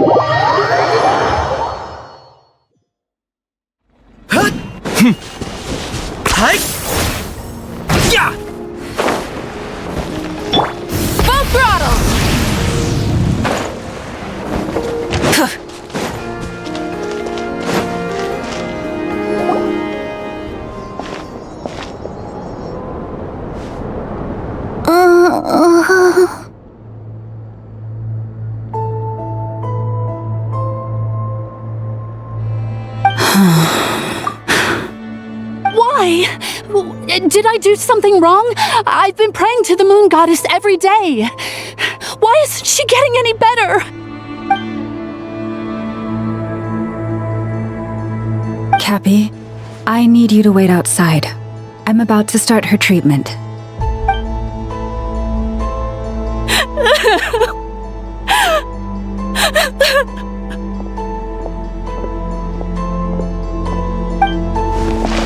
Full throttle! Why? Did I do something wrong? I've been praying to the moon goddess every day. Why isn't she getting any better? Cappy, I need you to wait outside. I'm about to start her treatment.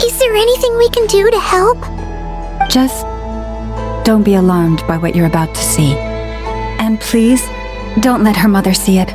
Is there anything we can do to help? Just don't be alarmed by what you're about to see. And please, don't let her mother see it.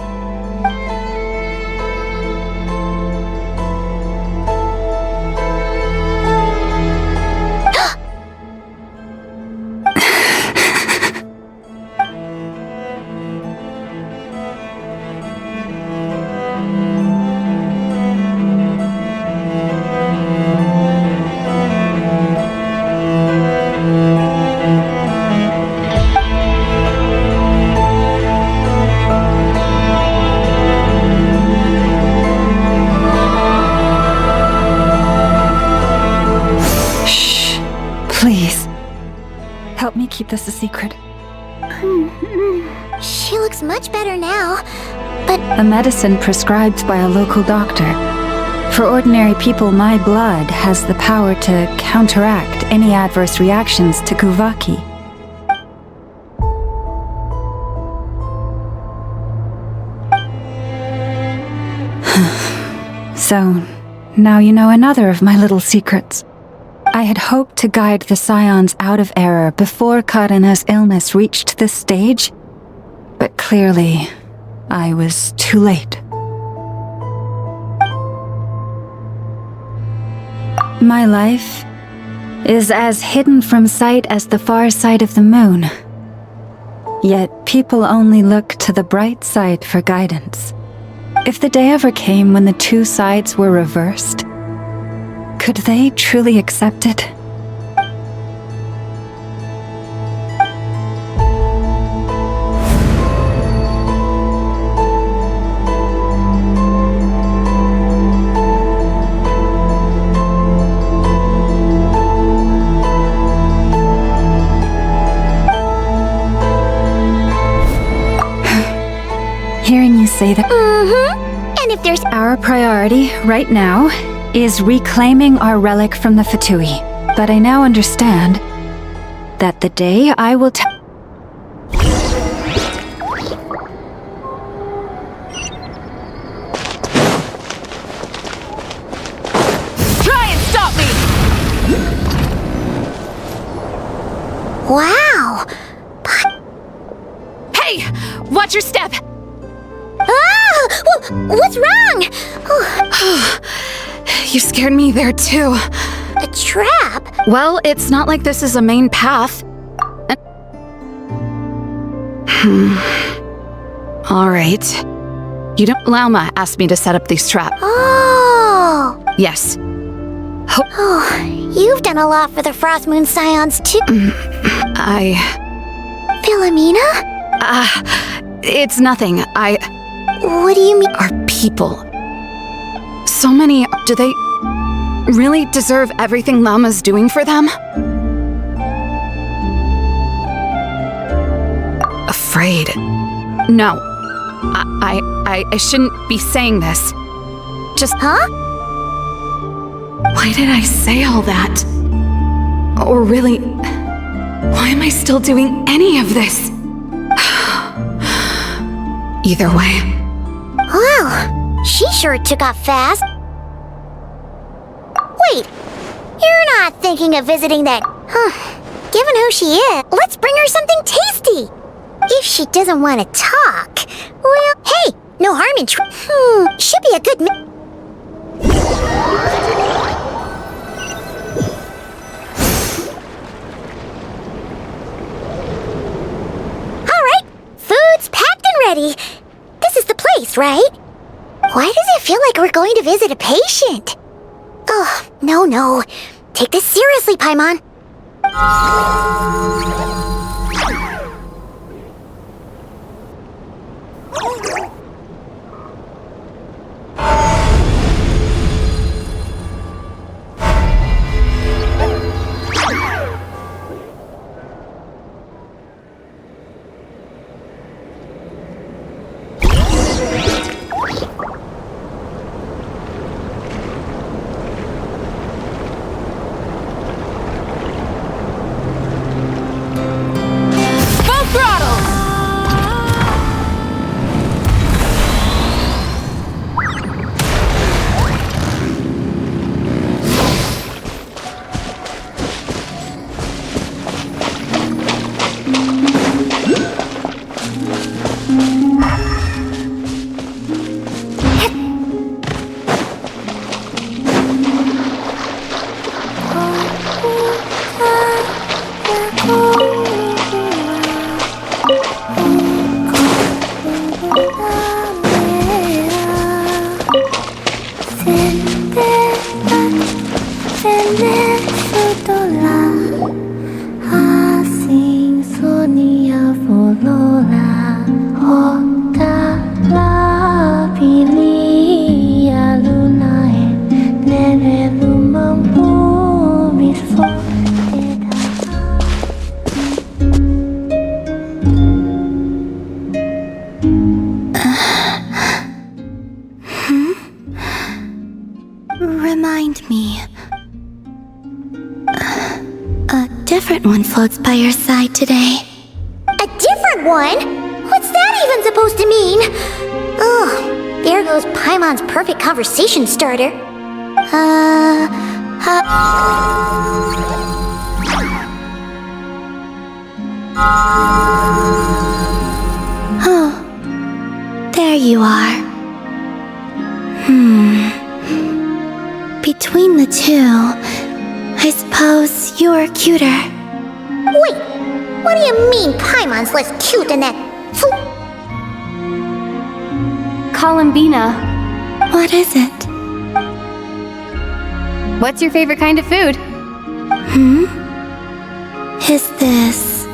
Please, help me keep this a secret. She looks much better now, but A medicine prescribed by a local doctor. For ordinary people, my blood has the power to counteract any adverse reactions to Kuvaki. So, now you know another of my little secrets. I had hoped to guide the Scions out of error before Karina's illness reached this stage, but clearly, I was too late. My life is as hidden from sight as the far side of the moon. Yet people only look to the bright side for guidance. If the day ever came when the two sides were reversed, could they truly accept it? Hearing you say that, and if there's our priority right now is reclaiming our relic from the Fatui. But I now understand that the day I will Try and stop me! wow. Hey! Watch your step! Ah! What's wrong? You scared me there too. A trap? Well, it's not like this is a main path. All right. You don't. Lauma asked me to set up these traps. Oh. Yes. Oh, you've done a lot for the Frost Moon Scions too. Philomena? It's nothing. What do you mean? Our people. So many. Do they really deserve everything Lauma's doing for them? Afraid. No. I shouldn't be saying this. Just... Huh? Why did I say all that? Or really, why am I still doing any of this? Either way. Wow, she sure took off fast. Wait, you're not thinking of visiting that... Given who she is, let's bring her something tasty. If she doesn't want to talk, well, hey, No harm in should be a good Alright, food's packed and ready. This is the place, right? Why does it feel like we're going to visit a patient? Oh, no. Take this seriously, Paimon. Remind me. A different one floats by your side today. A different one? What's that even supposed to mean? Ugh, there goes Paimon's perfect conversation starter. Oh, there you are. Between the two, I suppose you're cuter. Wait, what do you mean Paimon's less cute than that? Columbina, What is it? what's your favorite kind of food? Is this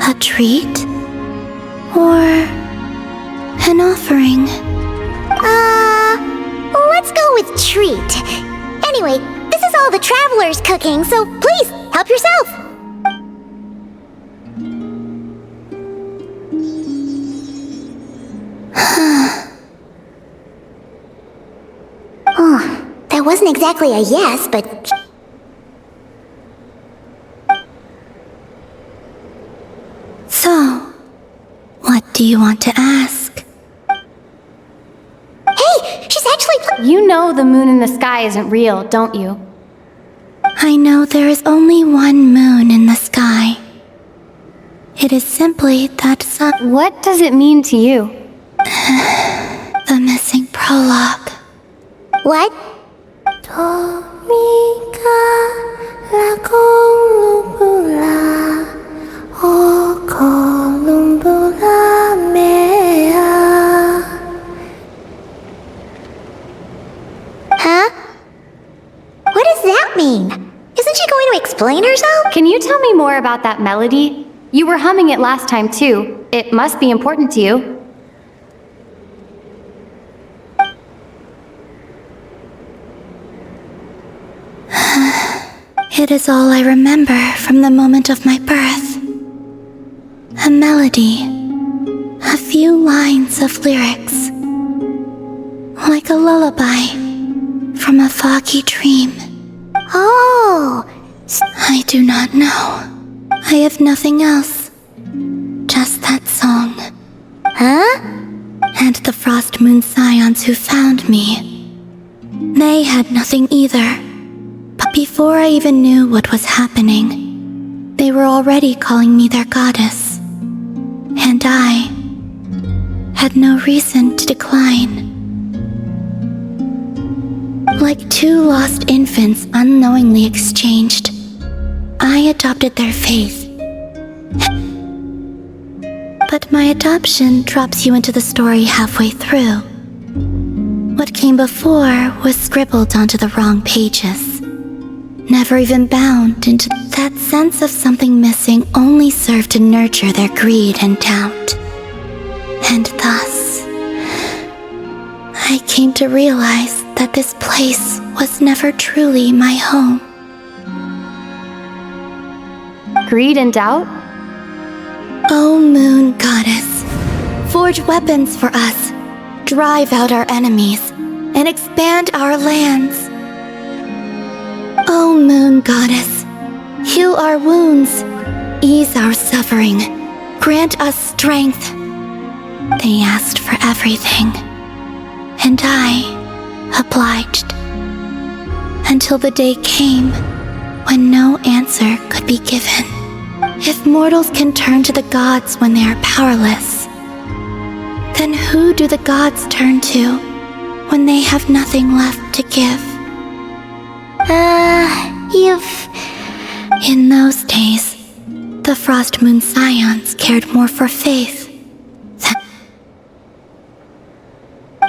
a treat? Or an offering? Let's go with treat. Anyway, this is all the travelers cooking, so please, help yourself. Oh, that wasn't exactly a yes, but... So, what do you want to ask? Hey, she's actually... You know the moon in the sky isn't real, don't you? I know there is only one moon in the sky. It is simply that sun. What does it mean to you? The missing prologue. What? Huh? What does that mean? Isn't she going to explain herself? Can you tell me more about that melody? You were humming it last time too. It must be important to you. It is all I remember from the moment of my birth. A melody. A few lines of lyrics. Like a lullaby from a foggy dream. Oh, I do not know. I have nothing else. Just that song. huh? And the Frost Moon Scions who found me. They had nothing either. But before I even knew what was happening, they were already calling me their goddess. And I had no reason to decline. Like two lost infants unknowingly exchanged, I adopted their faith. But my adoption drops you into the story halfway through. What came before was scribbled onto the wrong pages, never even bound into that sense of something missing only served to nurture their greed and doubt. And thus, I came to realize that this place was never truly my home. Greed and doubt? O moon goddess, forge weapons for us, drive out our enemies, and expand our lands. O moon goddess, heal our wounds, ease our suffering, grant us strength. They asked for everything, and I obliged, until the day came when no answer could be given. If mortals can turn to the gods when they are powerless, then who do the gods turn to when they have nothing left to give? In those days, the Frost Moon Scions cared more for faith.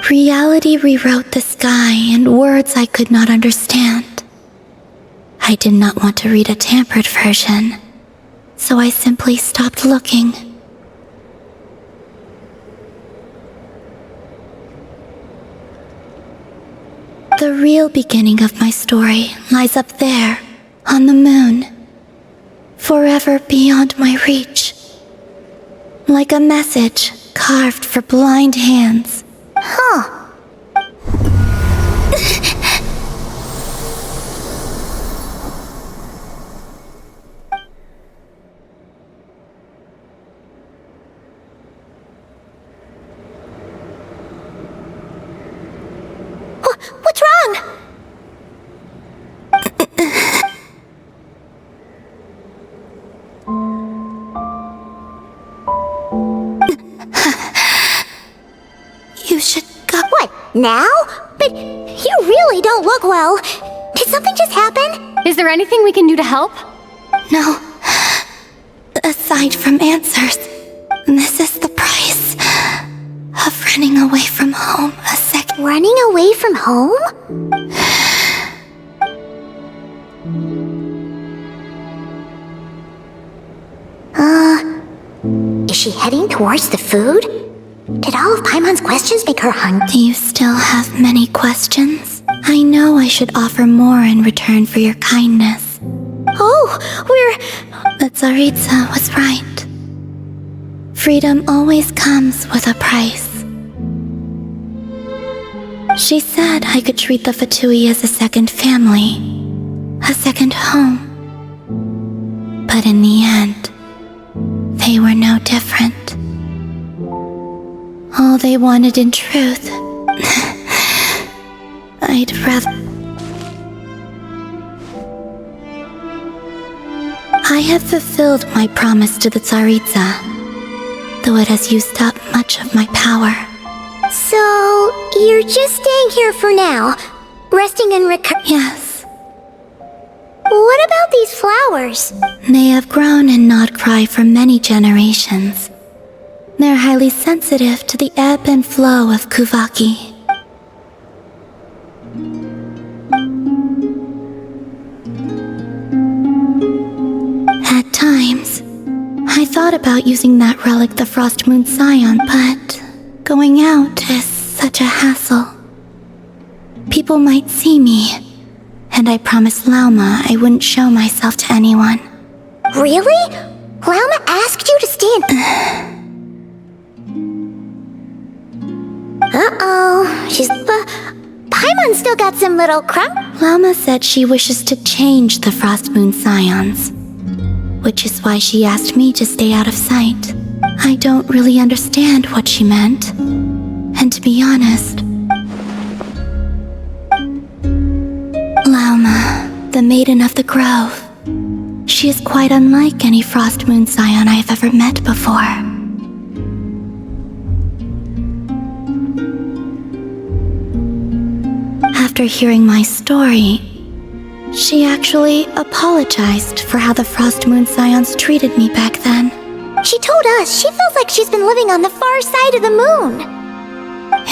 Reality rewrote the sky in words I could not understand. I did not want to read a tampered version, so I simply stopped looking. The real beginning of my story lies up there, on the moon, forever beyond my reach. Like a message carved for blind hands. What's wrong? You should go. What, now? But you really don't look well. Did something just happen? Is there anything we can do to help? No. Aside from answers, this is the price of running away from home a second. Running away from home? Is she heading towards the food? Did all of Paimon's questions make her hungry? Do you still have many questions? I know I should offer more in return for your kindness. The Tsaritsa was right. Freedom always comes with a price. She said I could treat the Fatui as a second family, a second home. But in the end, they were no different. All they wanted in truth, I'd rather... I have fulfilled my promise to the Tsaritsa, though it has used up much of my power. So, you're just staying here for now, resting and Yes. What about these flowers? They have grown in Nod Cry for many generations. They're highly sensitive to the ebb and flow of Kuvaki. At times, I thought about using that relic the Frost Moon Scion, but going out is such a hassle. People might see me, and I promised Lauma I wouldn't show myself to anyone. Really? Lauma asked you to stand... She's... Paimon still got some little crumb... Lauma said she wishes to change the Frost Moon Scions, which is why she asked me to stay out of sight. I don't really understand what she meant, and to be honest... Lauma, the Maiden of the Grove. She is quite unlike any Frost Moon Scion I have ever met before. after hearing my story, she actually apologized for how the Frost Moon Scions treated me back then. She told us she feels like she's been living on the far side of the moon.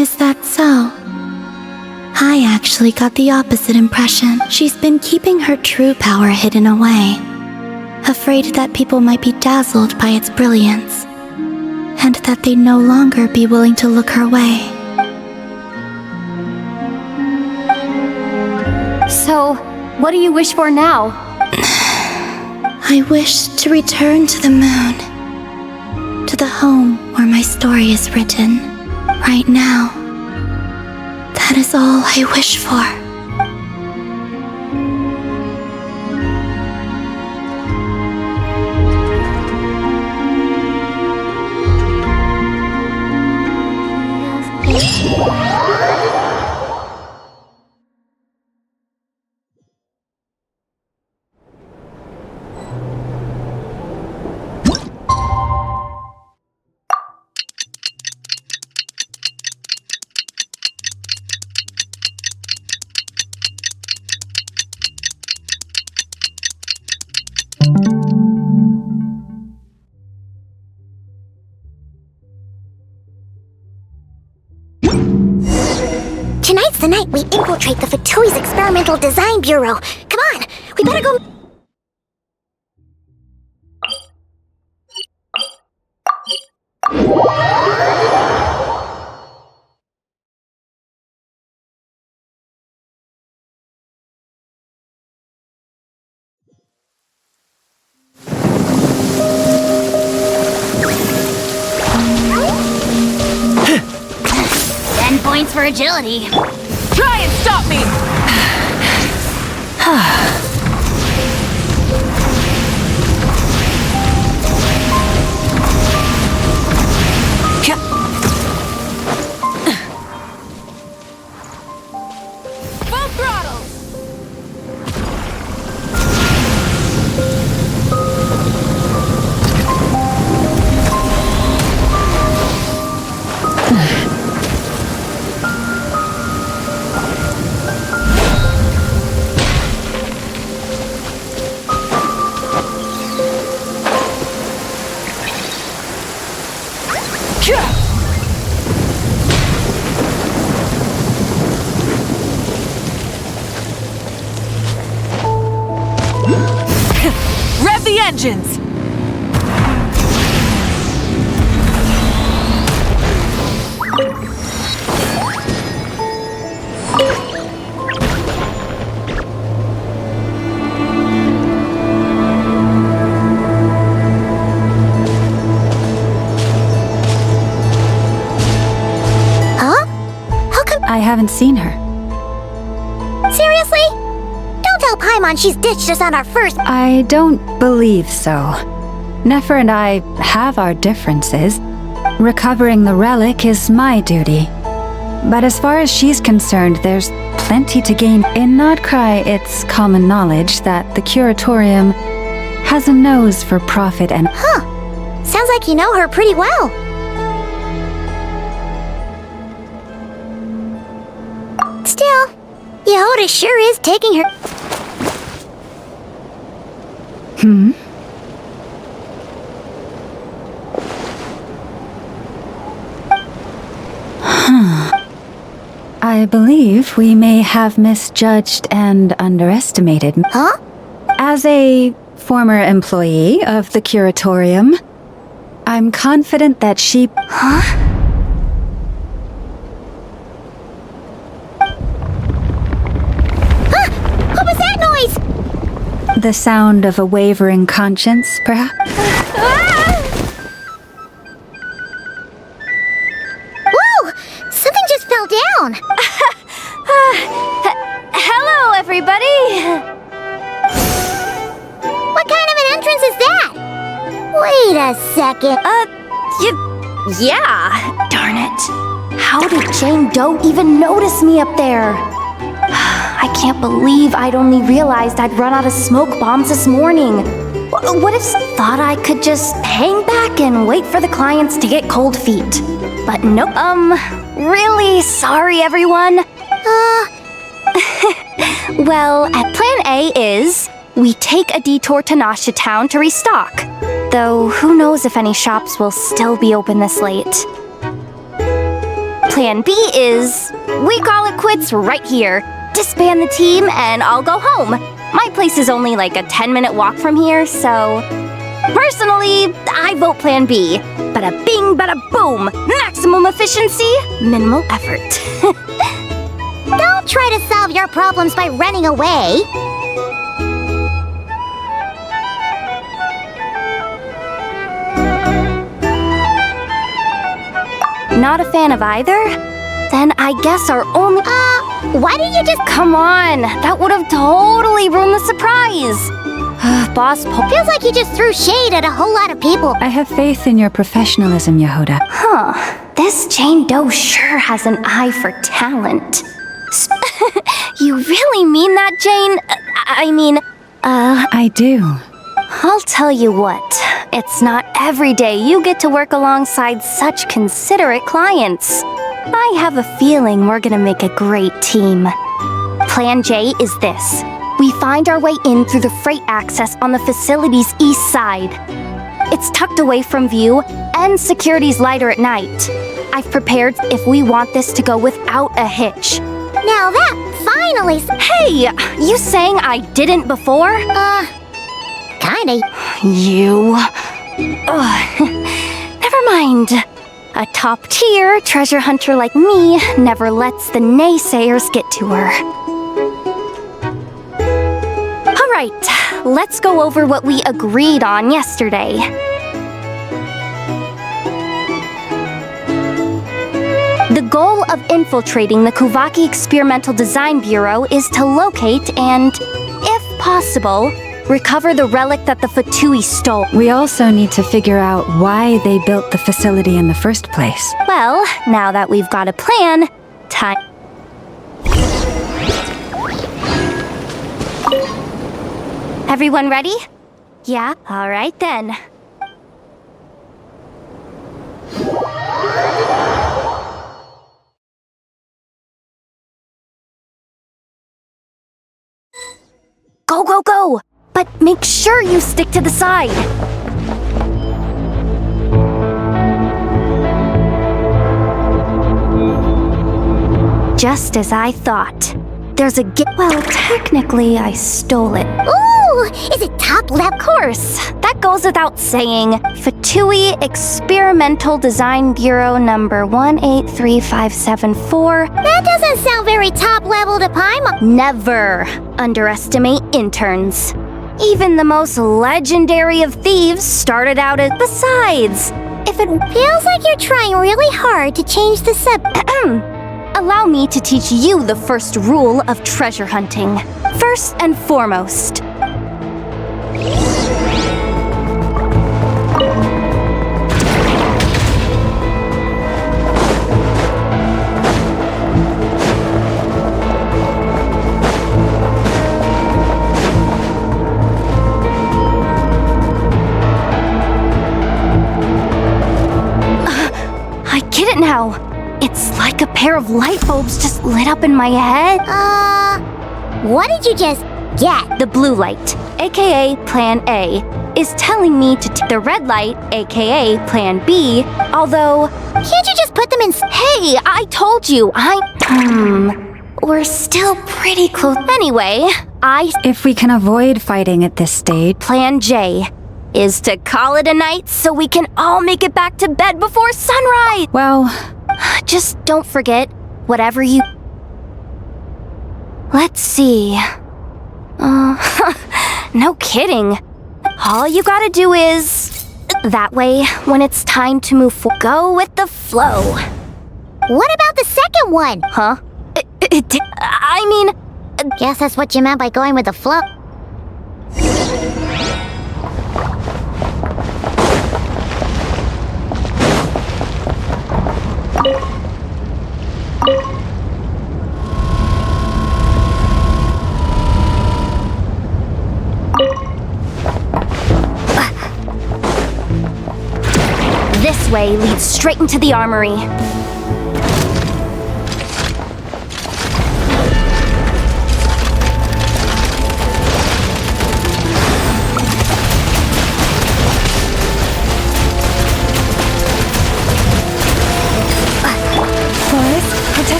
Is that so? I actually got the opposite impression. She's been keeping her true power hidden away, afraid that people might be dazzled by its brilliance, and that they'd no longer be willing to look her way. So, what do you wish for now? I wish to return to the moon, to the home where my story is written. Right now, that is all I wish for. Tonight's the night we infiltrate the Fatui's Experimental Design Bureau. Come on, we better go. 10 points for agility. Try and stop me! Full throttle! Rev the engines! Huh? How come? I haven't seen her. Seriously? Don't tell Paimon she's ditched us on our first. I don't believe so. Nefer and I have our differences. Recovering the relic is my duty. But as far as she's concerned, there's plenty to gain. In Nodcry, it's common knowledge that the Curatorium has a nose for profit and... Huh. Sounds like you know her pretty well. Still, Yehoda sure is taking her. I believe we may have misjudged and underestimated. Huh? As a former employee of the Curatorium, I'm confident that she... Huh? Huh? What was that noise? The sound of a wavering conscience, perhaps? Whoa! Something just fell down. Hello, everybody! What kind of an entrance is that? Wait a second. Yeah. Darn it. How did Jane Doe even notice me up there? I can't believe I'd only realized I'd run out of smoke bombs this morning. What if some thought I could just hang back and wait for the clients to get cold feet? But nope. Really sorry, everyone. Well, plan A is we take a detour to Nasha Town to restock. Though who knows if any shops will still be open this late. Plan B is we call it quits right here. Disband the team and I'll go home. My place is only like a 10-minute walk from here, so... Personally, I vote Plan B. Bada bing, bada boom. Maximum efficiency, minimal effort. Don't try to solve your problems by running away. Not a fan of either? Then I guess our only... Why didn't you just... Come on, that would have totally ruined the surprise. Boss Feels like you just threw shade at a whole lot of people. I have faith in your professionalism, Yehuda. This Jane Doe sure has an eye for talent. You really mean that, Jane? I do. I'll tell you what. It's not every day you get to work alongside such considerate clients. I have a feeling we're gonna make a great team. Plan J is this. We find our way in through the freight access on the facility's east side. It's tucked away from view, and security's lighter at night. I've prepared if we want this to go without a hitch. Now that finally... Hey, you saying I didn't before? Kinda. You... Never mind. A top-tier treasure hunter like me never lets the naysayers get to her. All right, let's go over what we agreed on yesterday. The goal of infiltrating the Kuvaki Experimental Design Bureau is to locate and, if possible, recover the relic that the Fatui stole. We also need to figure out why they built the facility in the first place. Well, now that we've got a plan, time... Everyone ready? Yeah? All right then. Go, go, go! But make sure you stick to the side. Just as I thought. There's a well, technically I stole it. Ooh! Is it top level? Of course, that goes without saying. Fatui Experimental Design Bureau number 183574. That doesn't sound very top level to Paimon. Never underestimate interns. Even the most legendary of thieves started out as... Besides, if it Feels like you're trying really hard to change the allow me to teach you the first rule of treasure hunting. First and foremost, I get it now. It's like a pair of light bulbs just lit up in my head. What did you just get? The blue light, aka Plan A, is telling me to the red light, aka Plan B, although... Can't you just put them in... Hey, I told you, we're still pretty close. Anyway, If we can avoid fighting at this stage... Plan J is to call it a night so we can all make it back to bed before sunrise. Well... Just don't forget, whatever you... Let's see... no kidding. All you gotta do is... That way, when it's time to move forward, go with the flow. What about the second one? Huh? Guess that's what you meant by going with the flow. This way leads straight into the armory.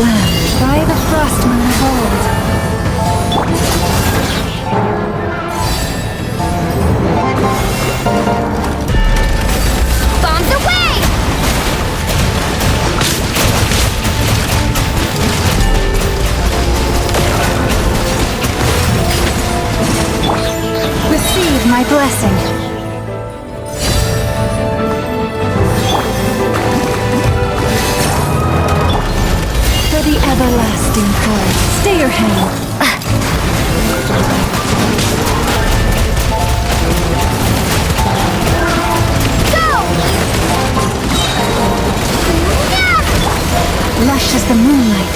land by the frost moon of old. Bombs away! Receive my blessing. For the everlasting forest, stay your hand. Lush as the moonlight.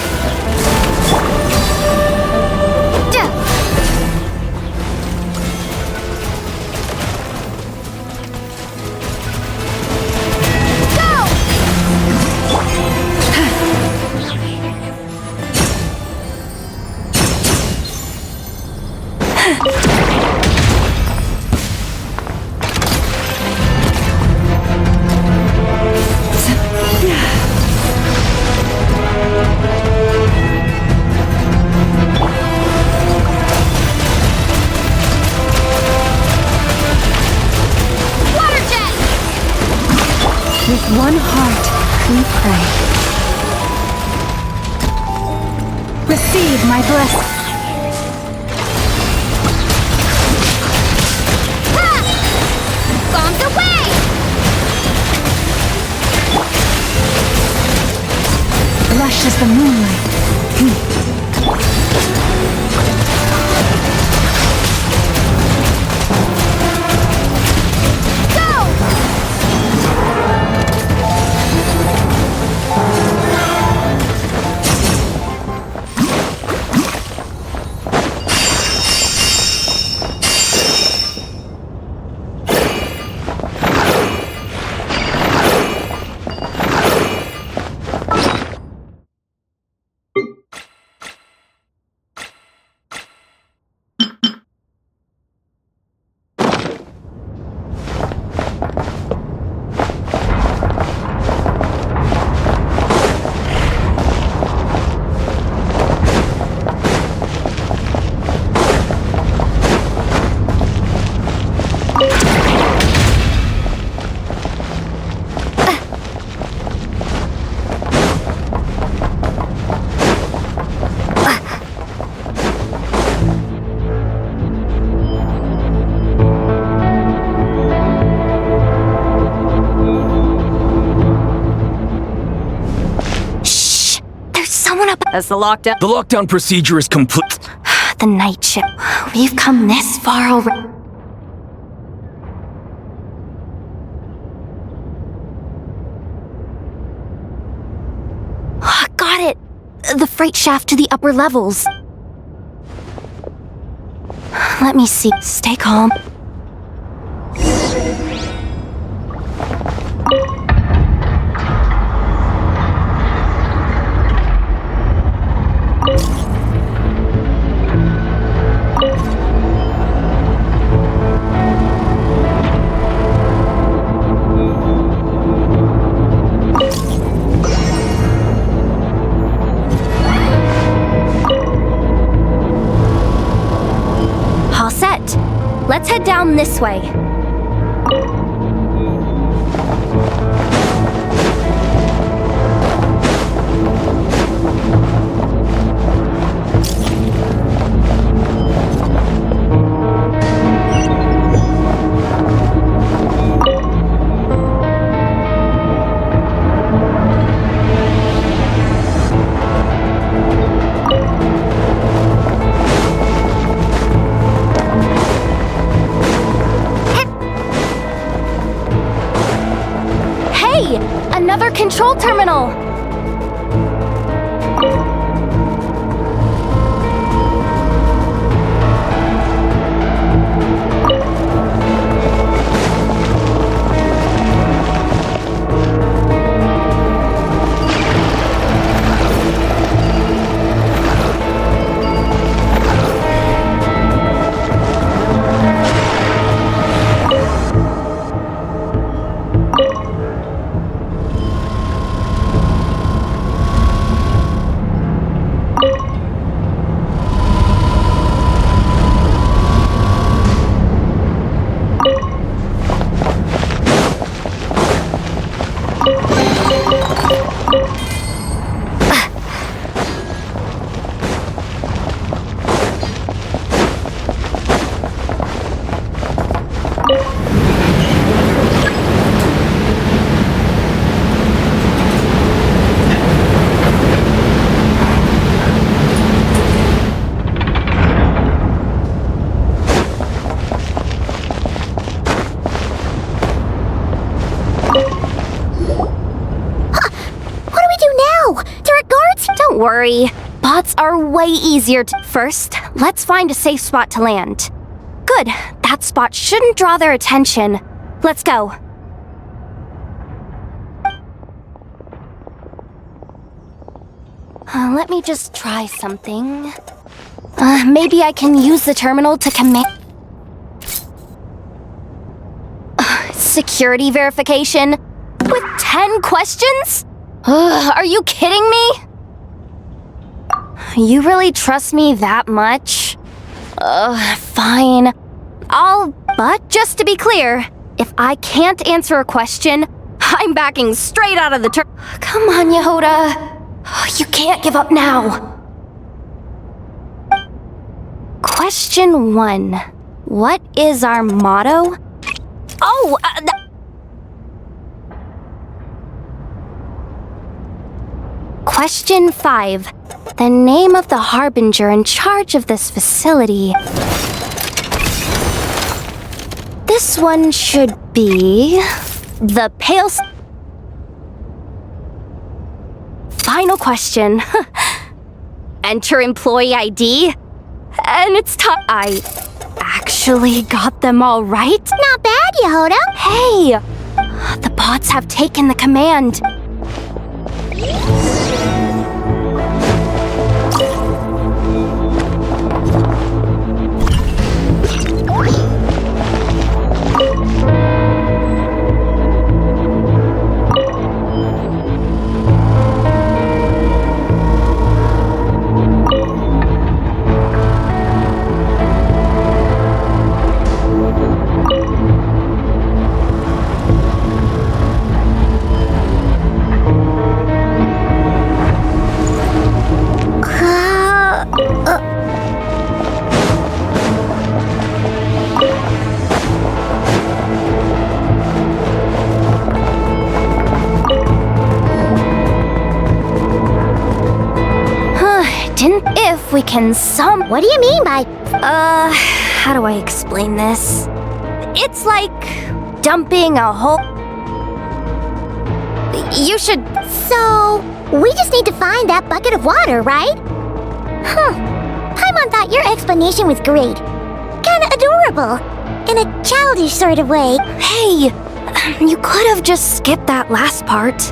With one heart, we pray. Receive my blessing. Bombs away! Lush as the moonlight. As the lockdown. The lockdown procedure is complete. The night shift. We've come this far already. Got it. The freight shaft to the upper levels. Let me see. Stay calm. Let's head down this way. Another control terminal! worry. Bots are way easier to... First, let's find a safe spot to land. Good. That spot shouldn't draw their attention. Let's go. Let me just try something. Maybe I can use the terminal to command... Security verification? With 10 questions? Are you kidding me? You really trust me that much? Fine. But just to be clear, if I can't answer a question, I'm backing straight out of the Come on, Yehoda. You can't give up now. Question 1. What is our motto? Oh, Question 5. The name of the harbinger in charge of this facility. This one should be... the Pale... Final question. Enter employee ID. And it's time. I actually got them all right. Not bad, Yehoda. Hey! The bots have taken the command. If we can What do you mean by... how do I explain this? It's like dumping a whole... You should... So, we just need to find that bucket of water, right? Paimon thought your explanation was great. Kinda adorable. In a childish sort of way. Hey! You could have just skipped that last part.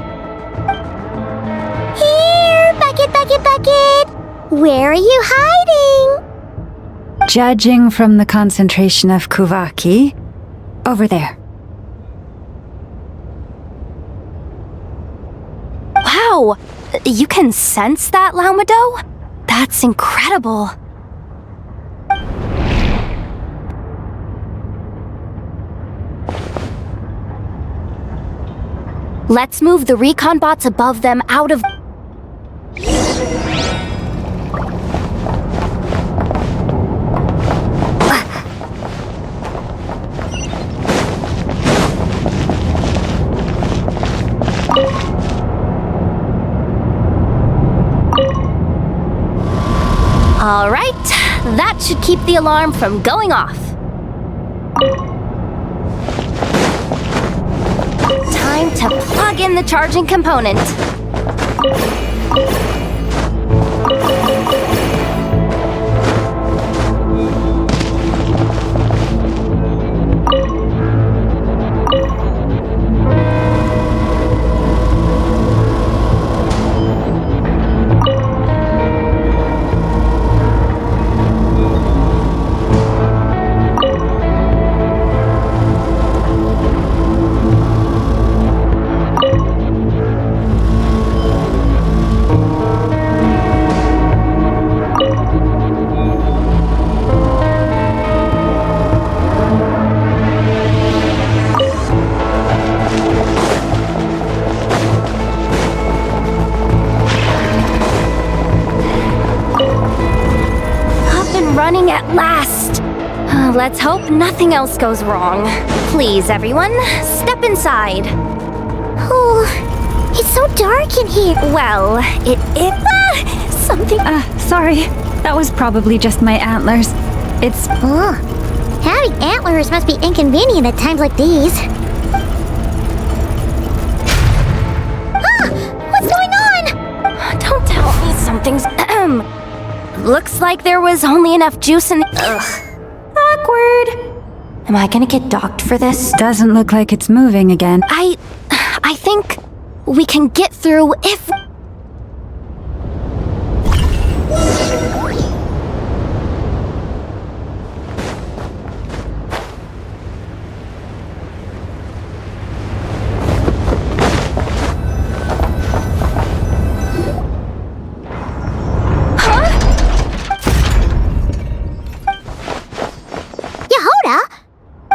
Here, bucket, bucket, bucket! Where are you hiding? Judging from the concentration of Kuvaki, over there. Wow! You can sense that, Laumado? That's incredible. Let's move the recon bots above them out of... All right, that should keep the alarm from going off. Time to plug in the charging component. Running at last. Let's hope nothing else goes wrong. Please, everyone, step inside. Oh, it's so dark in here. Well, something... Sorry. That was probably just my antlers. It's... Oh, having antlers must be inconvenient at times like these. What's going on? Don't tell me something. something's looks like there was only enough juice in the... Ugh. Awkward. Am I gonna get docked for this? Doesn't look like it's moving again. I think we can get through if...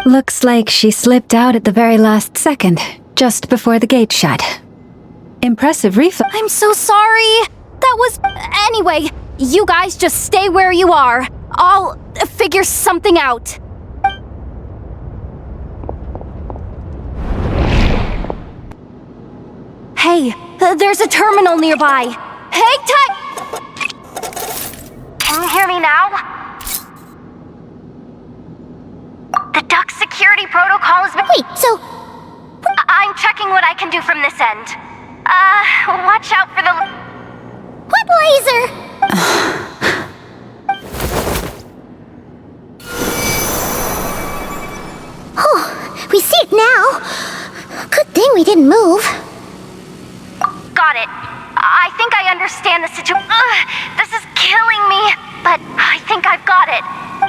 Looks like she slipped out at the very last second, just before the gate shut. Impressive reflex. I'm so sorry. That was... Anyway, you guys just stay where you are. I'll figure something out. Hey, there's a terminal nearby. Hang tight! Can you hear me now? The duck security protocol has been... Wait, so... I'm checking what I can do from this end. Watch out for the... What laser? Oh, we see it now. Good thing we didn't move. Got it. I think I understand the situation. This is killing me, but I think I've got it.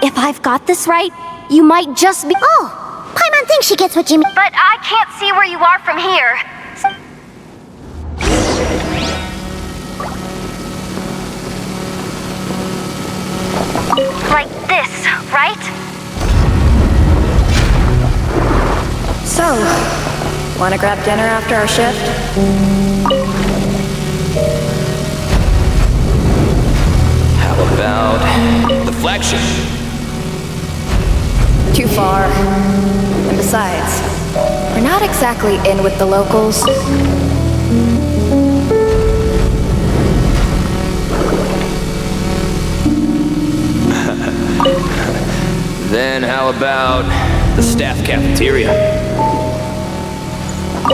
If I've got this right, you might just be... Oh, Paimon thinks she gets what you mean. But I can't see where you are from here. Like this, right? So, wanna grab dinner after our shift? How about the flagship? Too far. And besides, we're not exactly in with the locals. Then how about the staff cafeteria?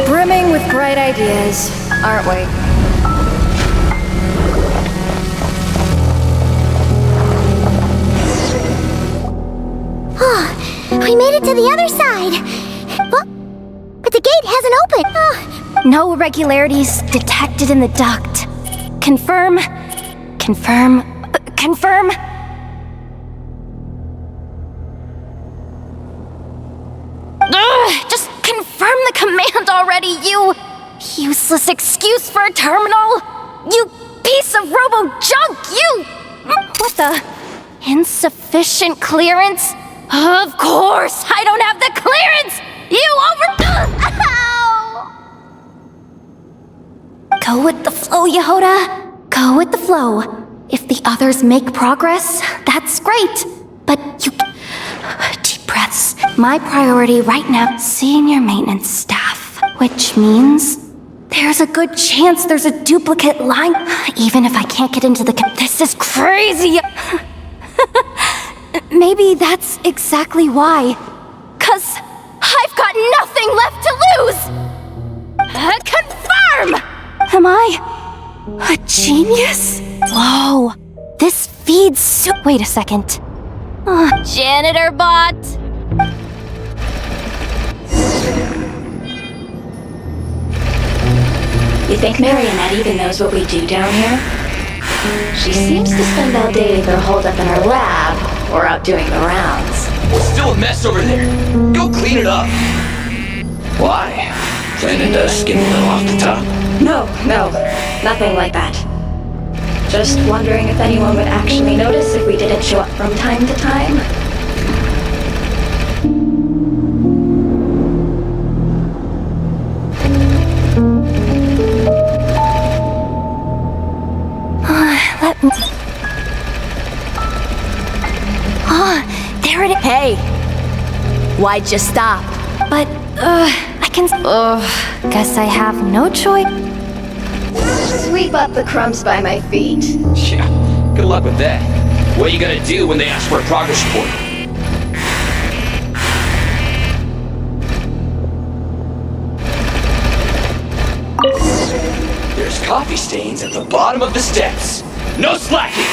Brimming with bright ideas, aren't we? We made it to the other side. Well, but the gate hasn't opened. Oh. No irregularities detected in the duct. Confirm. Confirm. Confirm. Just confirm the command already, you useless excuse for a terminal. You piece of robo-junk, you! What the? Insufficient clearance? Of course, I don't have the clearance! You Ow! Go with the flow, Yehoda. Go with the flow. If the others make progress, that's great. But you... Deep breaths. My priority right now, senior maintenance staff. Which means... there's a good chance there's a duplicate line. Even if I can't get into the... This is crazy! Maybe that's exactly why. 'Cause I've got nothing left to lose! Confirm! Am I a genius? Whoa, this feeds wait a second. Janitor bot! You think Marionette even knows what we do down here? She seems to spend all day either holed up in her lab or out doing the rounds. Still a mess over there. Go clean it up. Why? Planning to skim a little off the top? No, nothing like that. Just wondering if anyone would actually notice if we didn't show up from time to time. Let me... there it is. Hey! Why'd you stop? But, I can... guess I have no choice. Sweep up the crumbs by my feet. Yeah, good luck with that. What are you gonna do when they ask for a progress report? There's coffee stains at the bottom of the steps. No slacking!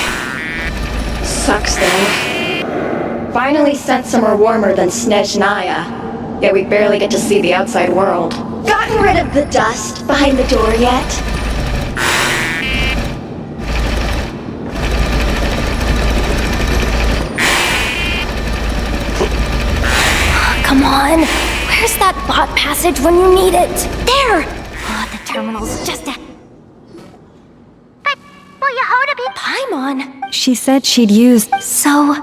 Sucks though. Finally sent somewhere warmer than Snezhnaya, yet we barely get to see the outside world. Gotten rid of the dust behind the door yet? Come on! Where's that bot passage when you need it? There! Oh, the terminal's just a... But will Yehoda be... Paimon! She said she'd used... So...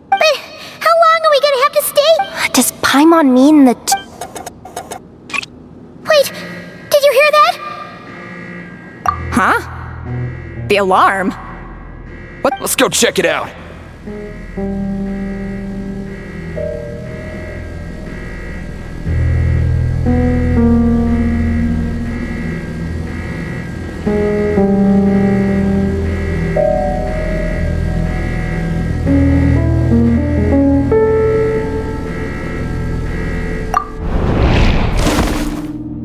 But how long are we gonna have to stay? Does Paimon mean that... Wait, did you hear that? Huh? The alarm? What? Let's go check it out.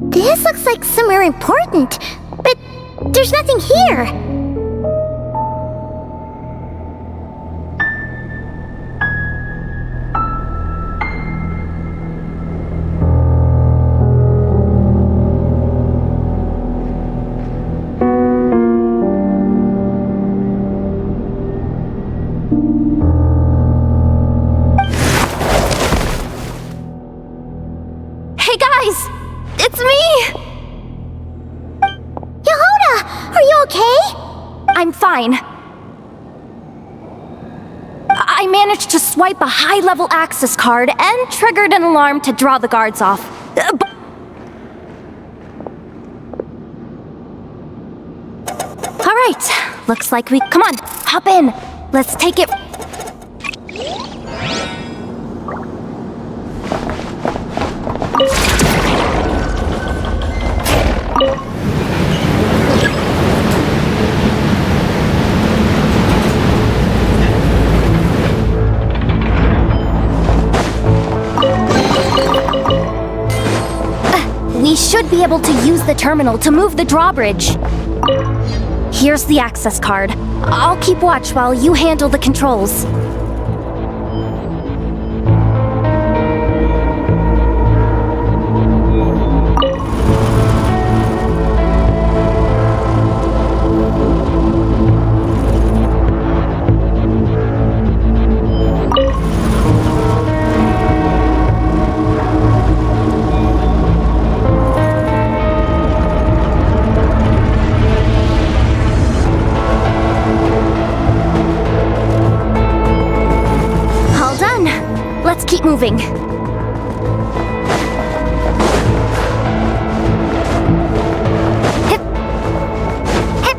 This looks like somewhere important, but there's nothing here. Hey guys! It's me! Yehoda, are you okay? I'm fine. I managed to swipe a high-level access card and triggered an alarm to draw the guards off. Alright, looks like we... Come on, hop in. Let's take it... We should be able to use the terminal to move the drawbridge. Here's the access card. I'll keep watch while you handle the controls. Let's keep moving. Hip. Hip.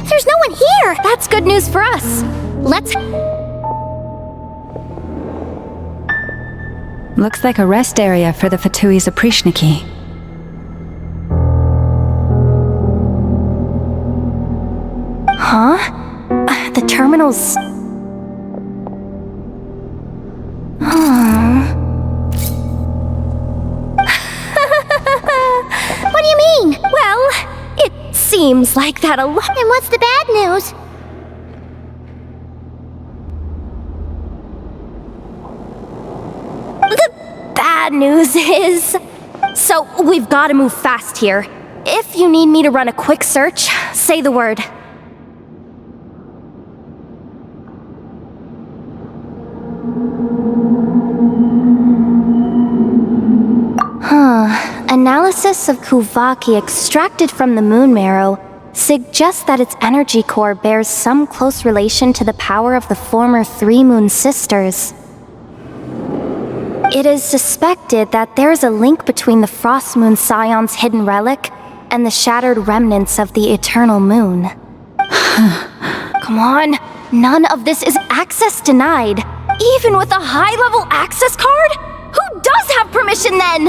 There's no one here! That's good news for us. Let's... Looks like a rest area for the Fatui's Oprishniki. Huh? The terminal's... What do you mean? Well, it seems like that a lot... And what's the bad news? The bad news is... So, we've got to move fast here. If you need me to run a quick search, say the word. Analysis of Kuvaki extracted from the moon marrow suggests that its energy core bears some close relation to the power of the former three moon sisters. It is suspected that there is a link between the Frost Moon Scion's hidden relic and the shattered remnants of the Eternal Moon. Come on, none of this is access denied. Even with a high-level access card? Who does have permission then?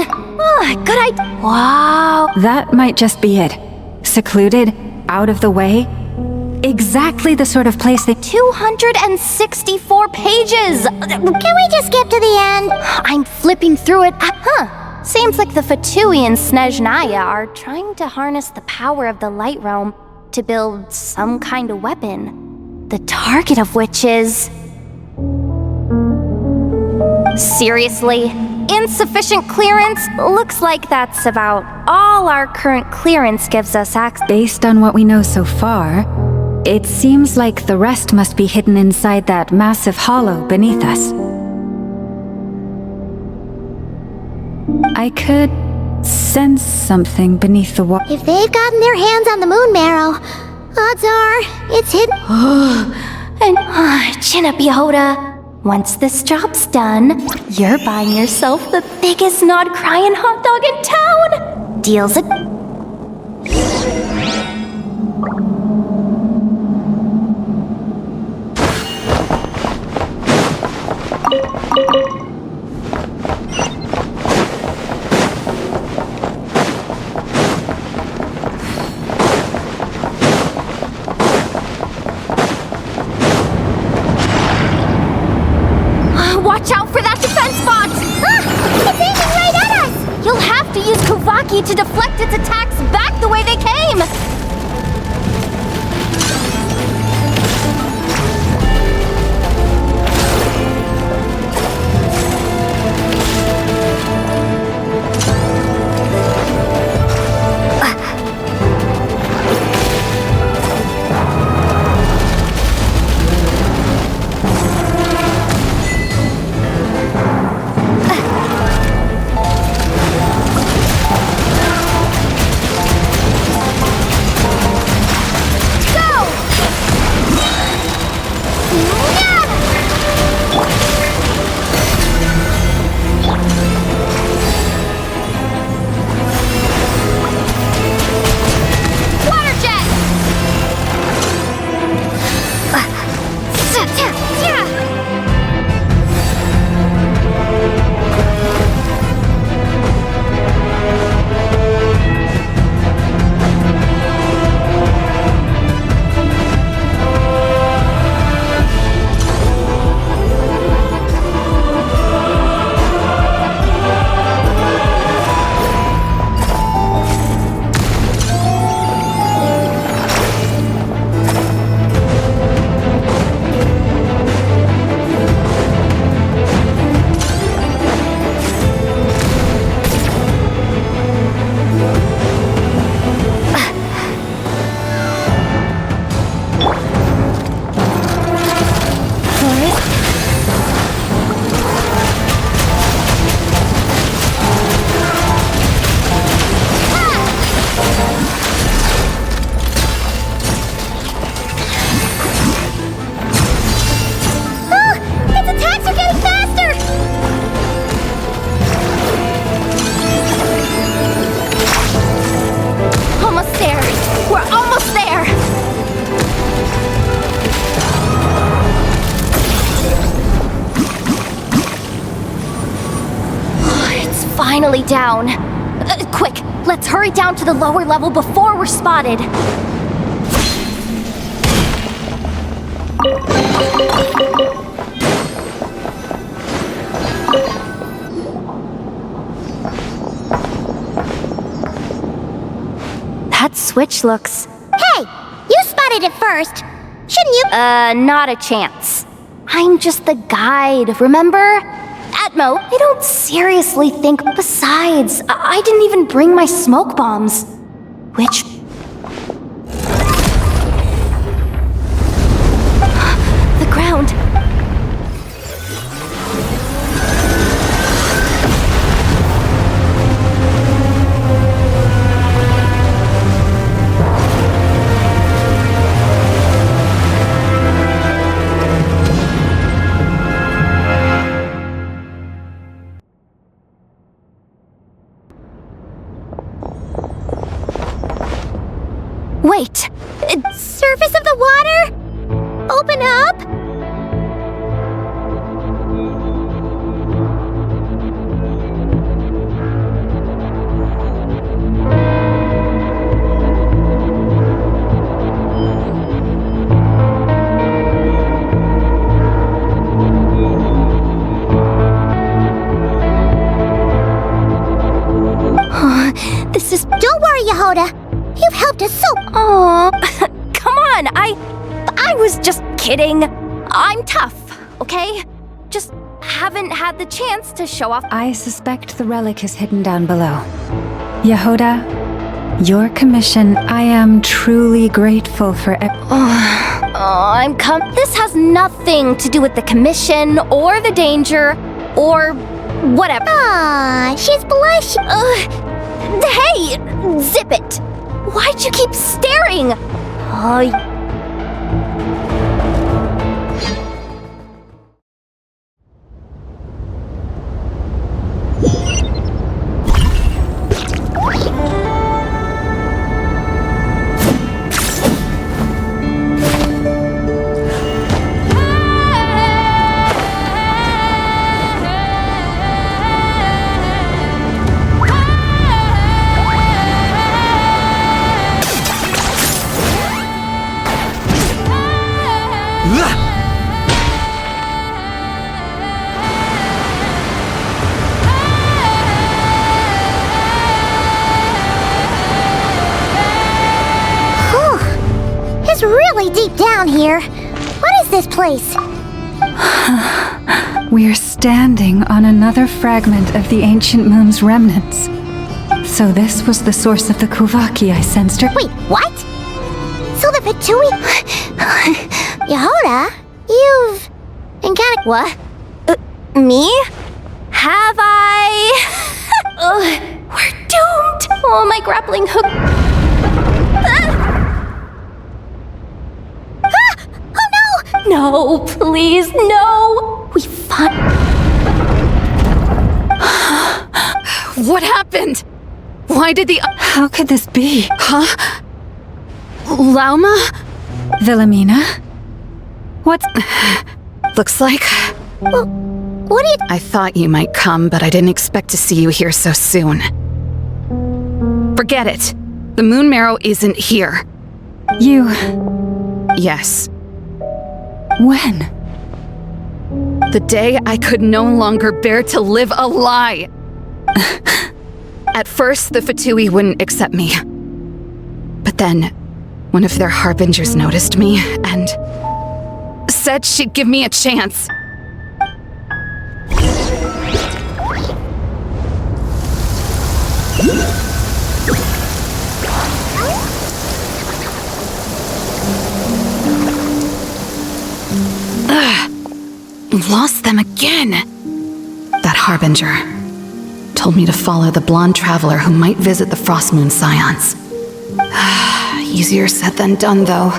Good idea. Wow. That might just be it. Secluded, out of the way. Exactly the sort of place they... 264 pages! Can we just skip to the end? I'm flipping through it. Seems like the Fatui and Snezhnaya are trying to harness the power of the Light Realm to build some kind of weapon. The target of which is... Seriously? Insufficient clearance? Looks like that's about all our current clearance gives us access. Based on what we know so far, it seems like the rest must be hidden inside that massive hollow beneath us. I could sense something beneath the wall. If they've gotten their hands on the moon marrow, odds are it's hidden. And chin up, Yehoda. Once this job's done, you're buying yourself the biggest nod-crying hot dog in town. Deal's a... Watch out for that defense bot! It's aiming right at us! You'll have to use Kuvaki to deflect its attacks back the way they came! Finally down. Quick, let's hurry down to the lower level before we're spotted. That switch looks... Hey! You spotted it first! Shouldn't you? Not a chance. I'm just the guide, remember? Atmo, I don't seriously think... Besides, I didn't even bring my smoke bombs. Which... The ground... Wait, Surface of the water? Open up? this is... Don't worry, Yehoda. You've helped us so... Aw, come on, I was just kidding. I'm tough, okay? Just haven't had the chance to show off. I suspect the relic is hidden down below. Yehoda, your commission, I am truly grateful for This has nothing to do with the commission, or the danger, or whatever. Aw, she's blushing. Hey, zip it! Why'd you keep staring? It's really deep down here. What is this place? We're standing on another fragment of the ancient moon's remnants. So this was the source of the Kuvaki I sensed. Wait, what? So the Fatui... Yehoda, you've... encountered... What? Me? Have I? We're doomed! Oh, my grappling hook... No, please, no! We fought... What happened? Why did the... How could this be? Huh? Lauma? Wilhelmina? What? Looks like... Well, what did... I thought you might come, but I didn't expect to see you here so soon. Forget it. The moon marrow isn't here. You... Yes. When? The day I could no longer bear to live a lie. At first, the Fatui wouldn't accept me. But then, one of their harbingers noticed me and said she'd give me a chance. Lost them again. That harbinger told me to follow the blonde traveler who might visit the Frost Moon Scions. Easier said than done, though.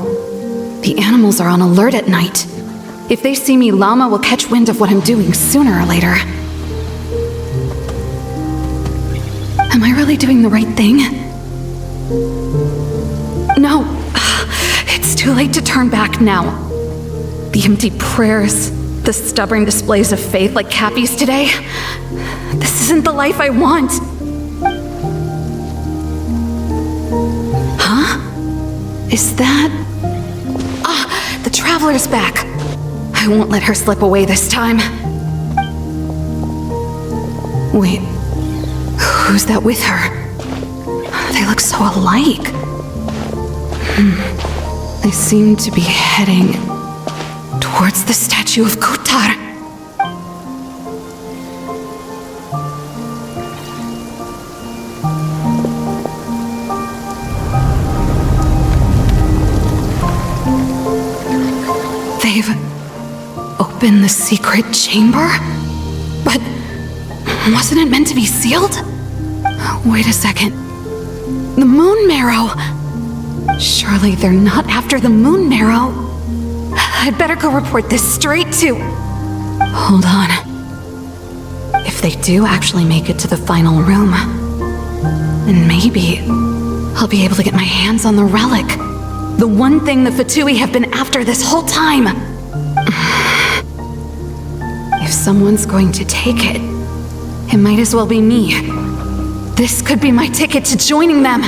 The animals are on alert at night. If they see me, Llama will catch wind of what I'm doing sooner or later. Am I really doing the right thing? No. It's too late to turn back now. The empty prayers, the stubborn displays of faith like Cappy's today. This isn't the life I want. Huh? Is that... the Traveler's back. I won't let her slip away this time. Wait, who's that with her? They look so alike. They seem to be heading towards the statue of Kutar. They've opened the secret chamber? But wasn't it meant to be sealed? Wait a second. The moon marrow! Surely they're not after the moon marrow. I'd better go report this straight to... Hold on. If they do actually make it to the final room, then maybe I'll be able to get my hands on the relic. The one thing the Fatui have been after this whole time. If someone's going to take it, it might as well be me. This could be my ticket to joining them.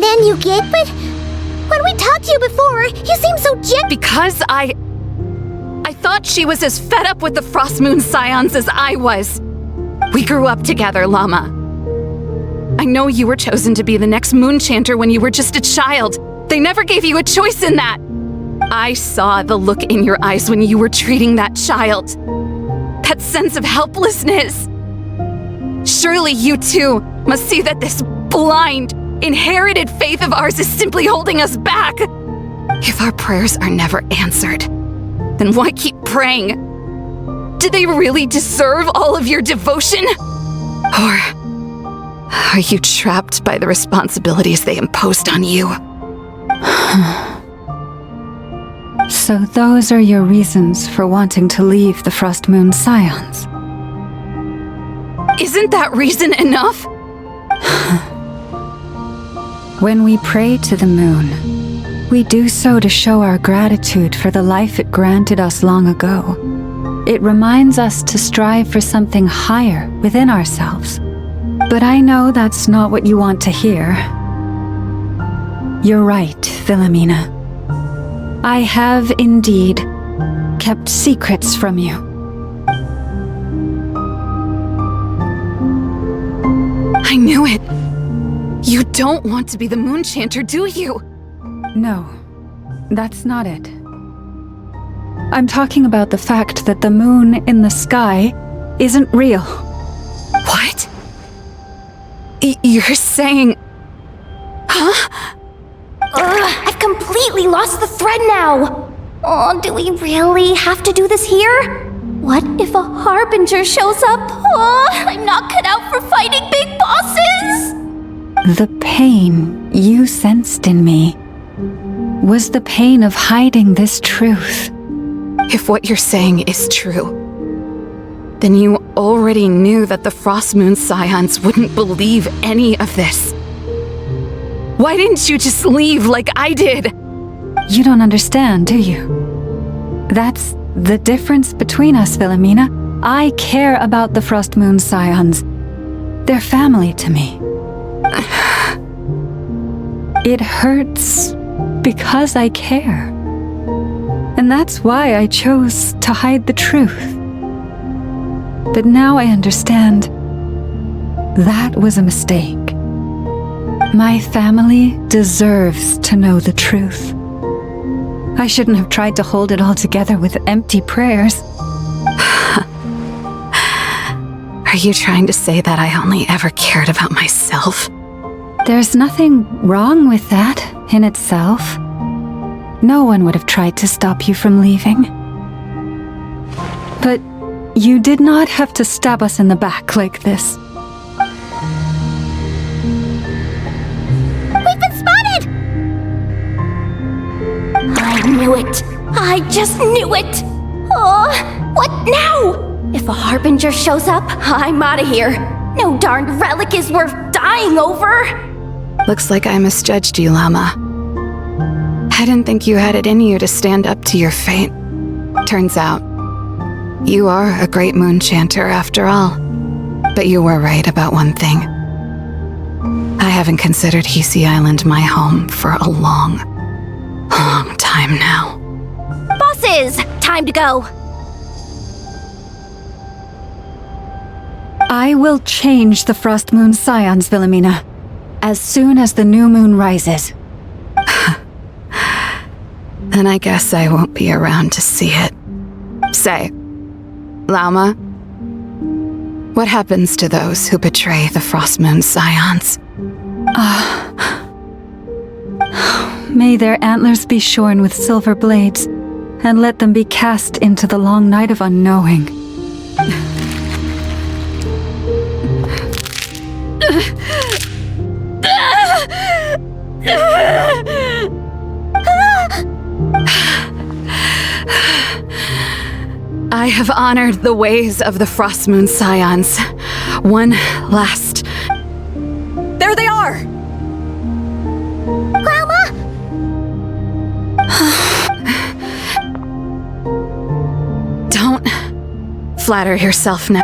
And then you get, but when we talked to you before, you seemed so Because I thought she was as fed up with the Frost Moon Scions as I was. We grew up together, Llama. I know you were chosen to be the next Moon Chanter when you were just a child. They never gave you a choice in that. I saw the look in your eyes when you were treating that child. That sense of helplessness. Surely you too must see that this blind, inherited faith of ours is simply holding us back. If our prayers are never answered, then why keep praying? Do they really deserve all of your devotion? Or are you trapped by the responsibilities they imposed on you? So those are your reasons for wanting to leave the Frost Moon Scions? Isn't that reason enough? When we pray to the moon, we do so to show our gratitude for the life it granted us long ago. It reminds us to strive for something higher within ourselves. But I know that's not what you want to hear. You're right, Philomena. I have indeed kept secrets from you. I knew it. You don't want to be the Moon Chanter, do you? No, that's not it. I'm talking about the fact that the moon in the sky isn't real. What? You're saying... Huh? I've completely lost the thread now. Oh, do we really have to do this here? What if a harbinger shows up? Oh, I'm not cut out for fighting big bosses! The pain you sensed in me was the pain of hiding this truth. If what you're saying is true, then you already knew that the Frost Moon Scions wouldn't believe any of this. Why didn't you just leave like I did? You don't understand, do you? That's the difference between us, Philomena. I care about the Frost Moon Scions. They're family to me. It hurts because I care. And that's why I chose to hide the truth. But now I understand that was a mistake. My family deserves to know the truth. I shouldn't have tried to hold it all together with empty prayers. Are you trying to say that I only ever cared about myself? There's nothing wrong with that in itself. No one would have tried to stop you from leaving. But you did not have to stab us in the back like this. We've been spotted! I knew it. I just knew it. Oh, what now? If a harbinger shows up, I'm out of here. No darned relic is worth dying over. Looks like I misjudged you, Llama. I didn't think you had it in you to stand up to your fate. Turns out, you are a great Moon Chanter after all. But you were right about one thing. I haven't considered Hisi Island my home for a long time now. Bosses, time to go. I will change the Frost Moon Scions, Philomena, as soon as the new moon rises. Then I guess I won't be around to see it. Say, Llama, what happens to those who betray the Frost Moon Scions? May their antlers be shorn with silver blades, and let them be cast into the long night of unknowing. I have honored the ways of the Frost Moon Scions. One last... There they are! Grandma! Don't flatter yourself now.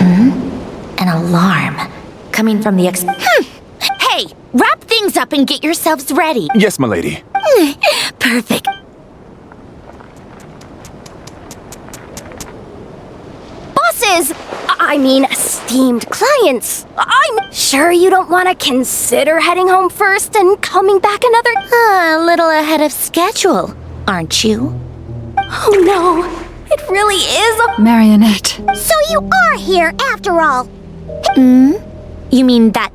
An alarm. Coming from the Hey! Wrap things up and get yourselves ready. Yes, m'lady. Perfect. Bosses! I mean, esteemed clients. I'm sure you don't want to consider heading home first and coming back another... A little ahead of schedule, aren't you? Oh no, it really is a... Marionette. So you are here after all. You mean that?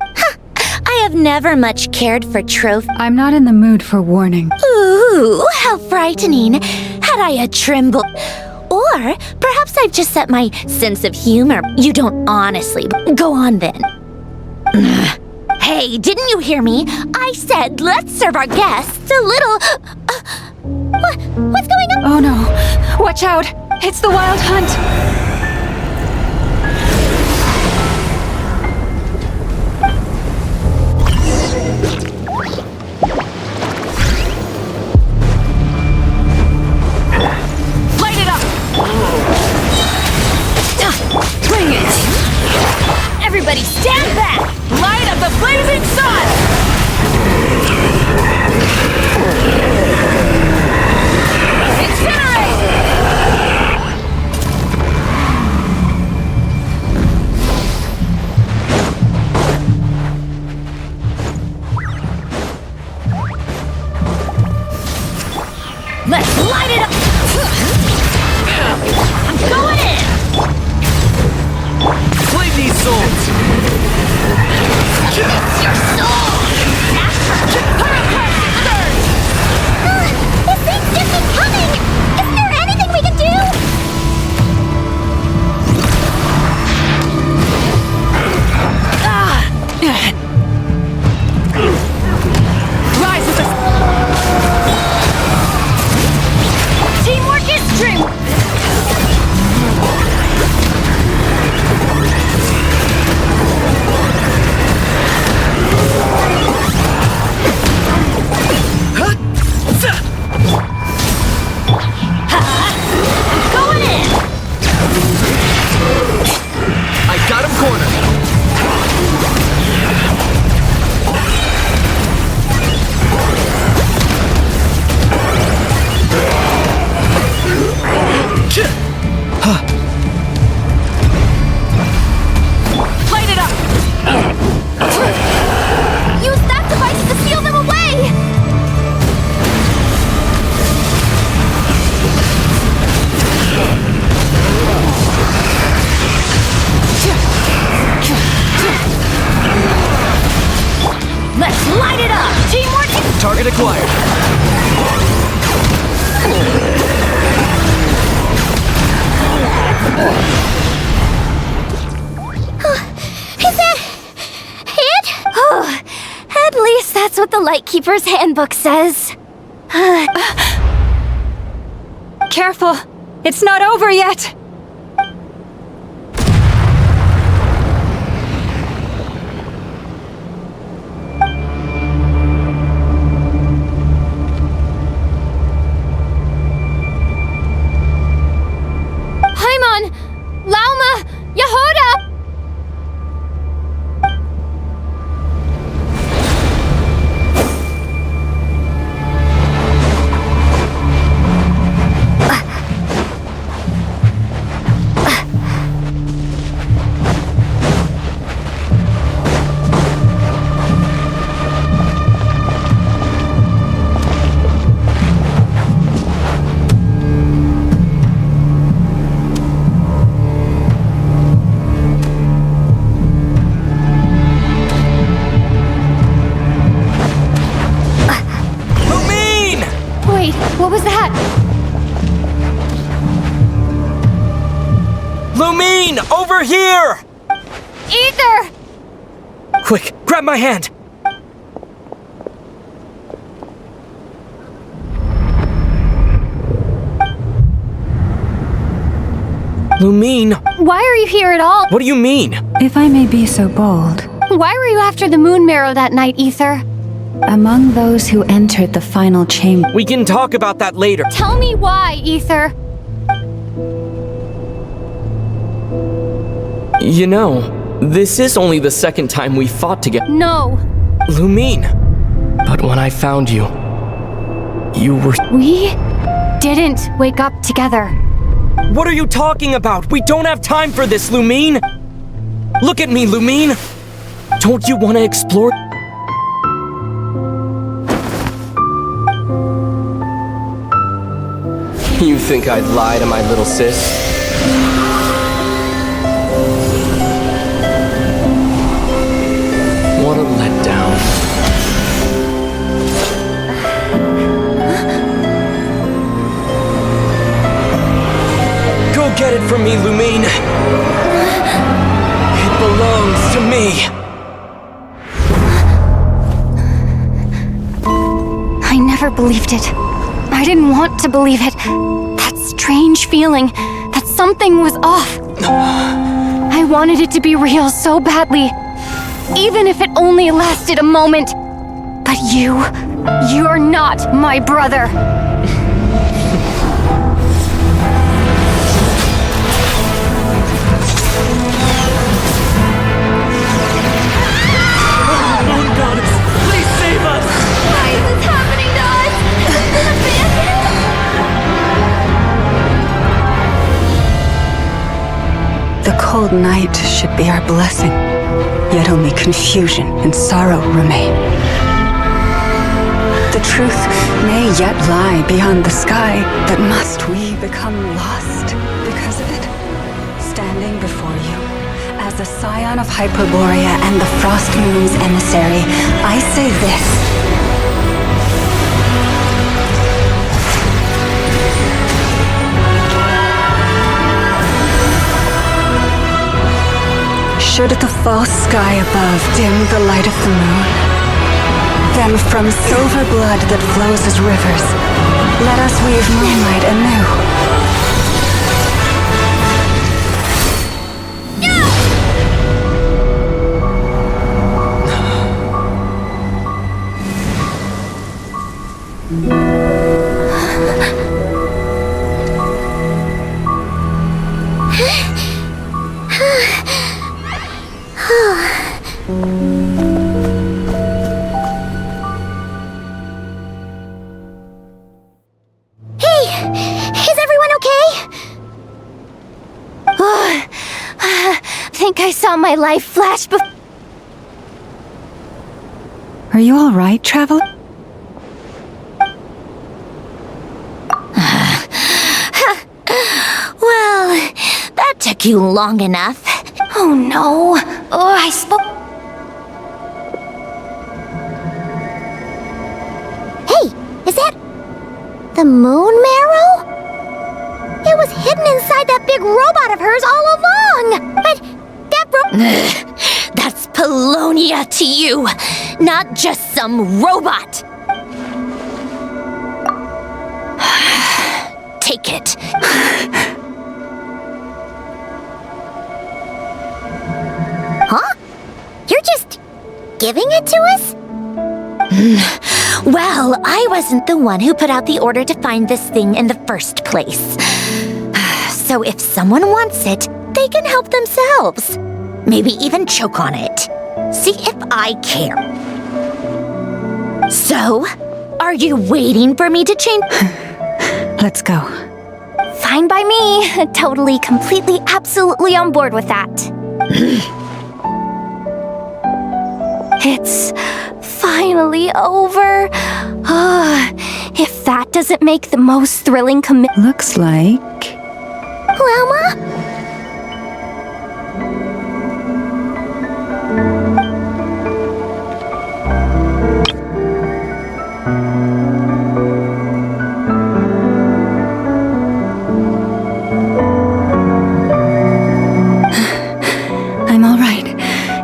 I have never much cared for trophies. I'm not in the mood for warning. Ooh, how frightening. Had I a tremble. Or perhaps I've just set my sense of humor. You don't honestly. Go on then. Hey, didn't you hear me? I said let's serve our guests a little... What's going on? Oh no. Watch out. It's the Wild Hunt. Bring it! Everybody stand back! Light up the blazing sun! Incinerate! Let's light it up! I'm going in! Flame these souls! It's your soul! This thing's just been coming! Isn't there anything we can do? Rise with us! Teamwork is dream! Going in! I got him cornered! Light it up! Use that device to seal them away! Let's light it up! Teamwork! Target acquired. Is that it? Oh, at least that's what the Lightkeeper's handbook says. Careful. It's not over yet. Paimon! Lauma! Yehoda! Wait, what was that? Lumine! Over here! Ether! Quick, grab my hand! Lumine, Why are you here at all? what do you mean? If I may be so bold, Why were you after the moon marrow that night, Ether? among those who entered the final chamber, We can talk about that later. Tell me why, Ether. You know, this is only the second time we fought together. No. Lumine. But when I found you, you were... We didn't wake up together. What are you talking about? We don't have time for this, Lumine! Look at me, Lumine! Don't you want to explore? You think I'd lie to my little sis? What a letdown. Go get it from me, Lumine! It belongs to me! I never believed it. I didn't want to believe it. That strange feeling that something was off. I wanted it to be real so badly, even if it only lasted a moment. But you're not my brother. Moon goddess, please save us! Why is this happening to us? The cold night should be our blessing, yet only confusion and sorrow remain. The truth may yet lie beyond the sky, but must we become lost because of it? Standing before you, as a scion of Hyperborea and the Frost Moon's emissary, I say this. Should the false sky above dim the light of the moon, then from silver blood that flows as rivers, let us weave moonlight anew. I saw my life flash before. Are you all right, traveler? Well, that took you long enough. Oh no. Oh, I spoke. Hey, is that the moon marrow? It was hidden inside that big robot of hers all along. But that's Polonia to you, not just some robot. Take it. Huh? You're just giving it to us? Well, I wasn't the one who put out the order to find this thing in the first place. So if someone wants it, they can help themselves. Maybe even choke on it. See if I care. So, are you waiting for me to change? Let's go. Fine by me. Totally, completely, absolutely on board with that. It's finally over. If that doesn't make the most thrilling Looks like... Lama? I'm all right.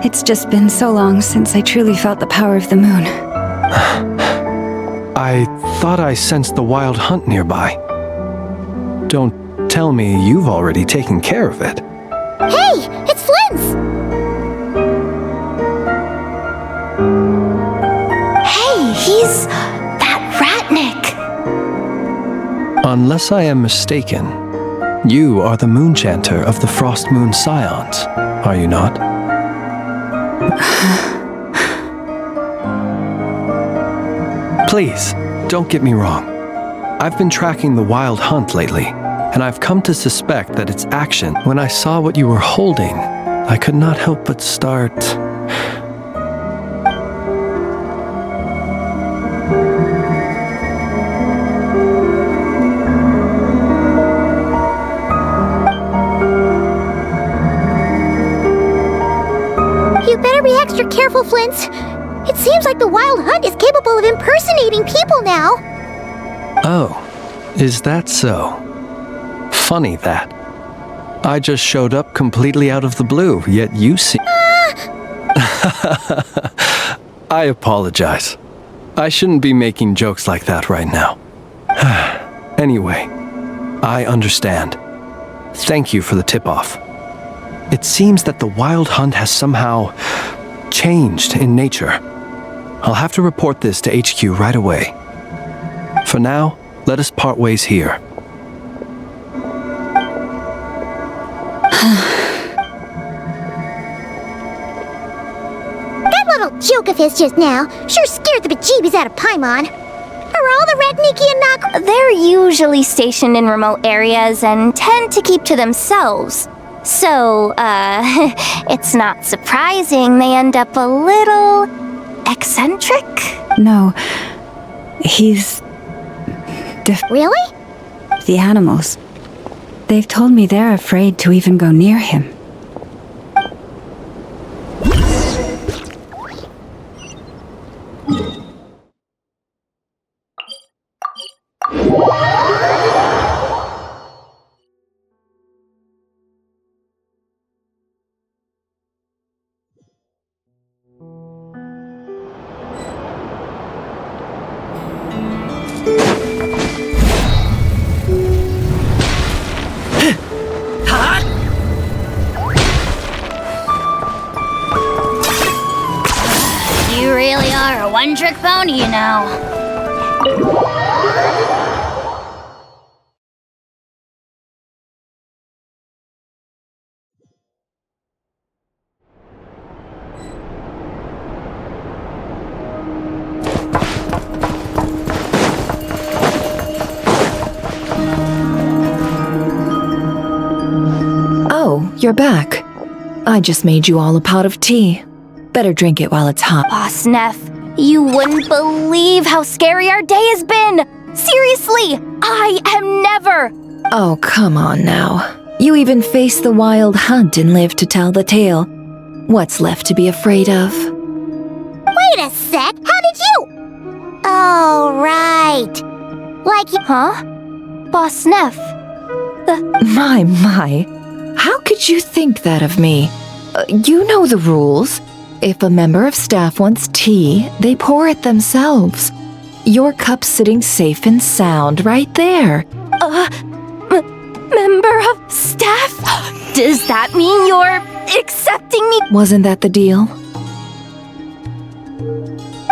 It's just been so long since I truly felt the power of the moon. I thought I sensed the wild hunt nearby. Don't tell me you've already taken care of it. Hey, it's Flynn's! Hey, he's that Ratnik. Unless I am mistaken, You are the moon chanter of the Frost Moon Scions, are you not? Please, don't get me wrong. I've been tracking the wild hunt lately, and I've come to suspect that its action. When I saw what you were holding, I could not help but start... You better be extra careful, Flint. It seems like the Wild Hunt is capable of impersonating people now. Oh, is that so? Funny that. I just showed up completely out of the blue, yet you seem... I apologize. I shouldn't be making jokes like that right now. Anyway, I understand. Thank you for the tip-off. It seems that the Wild Hunt has somehow changed in nature. I'll have to report this to HQ right away. For now, let us part ways here. That little joke of his just now sure scared the bejeebies out of Paimon. Are all the Redniki and Nak... They're usually stationed in remote areas and tend to keep to themselves. So, it's not surprising they end up a little... eccentric? No, he's... Really? The animals. They've told me they're afraid to even go near him. You really are a one-trick pony, you know. Oh, you're back. I just made you all a pot of tea. Better drink it while it's hot. Boss Neff, you wouldn't believe how scary our day has been! Seriously, I am never... Oh, come on now. You even faced the Wild Hunt and lived to tell the tale. What's left to be afraid of? Wait a sec, how did you... Oh, right. Like you... Huh? Boss Neff. My. How could you think that of me? You know the rules. If a member of staff wants tea, they pour it themselves. Your cup's sitting safe and sound right there. Member of staff? Does that mean you're accepting me? Wasn't that the deal?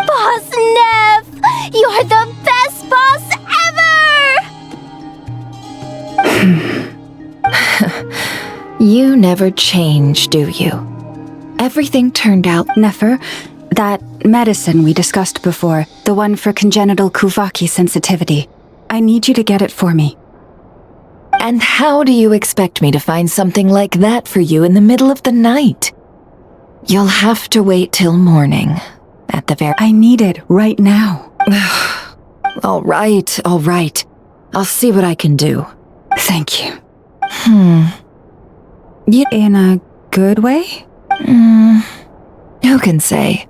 Boss Neff! You're the best boss ever! You never change, do you? Everything turned out... Nefer, that medicine we discussed before, the one for congenital Kuvaki sensitivity, I need you to get it for me. And how do you expect me to find something like that for you in the middle of the night? You'll have to wait till morning, at the very... I need it right now. All right. I'll see what I can do. Thank you. In a good way? Who can say?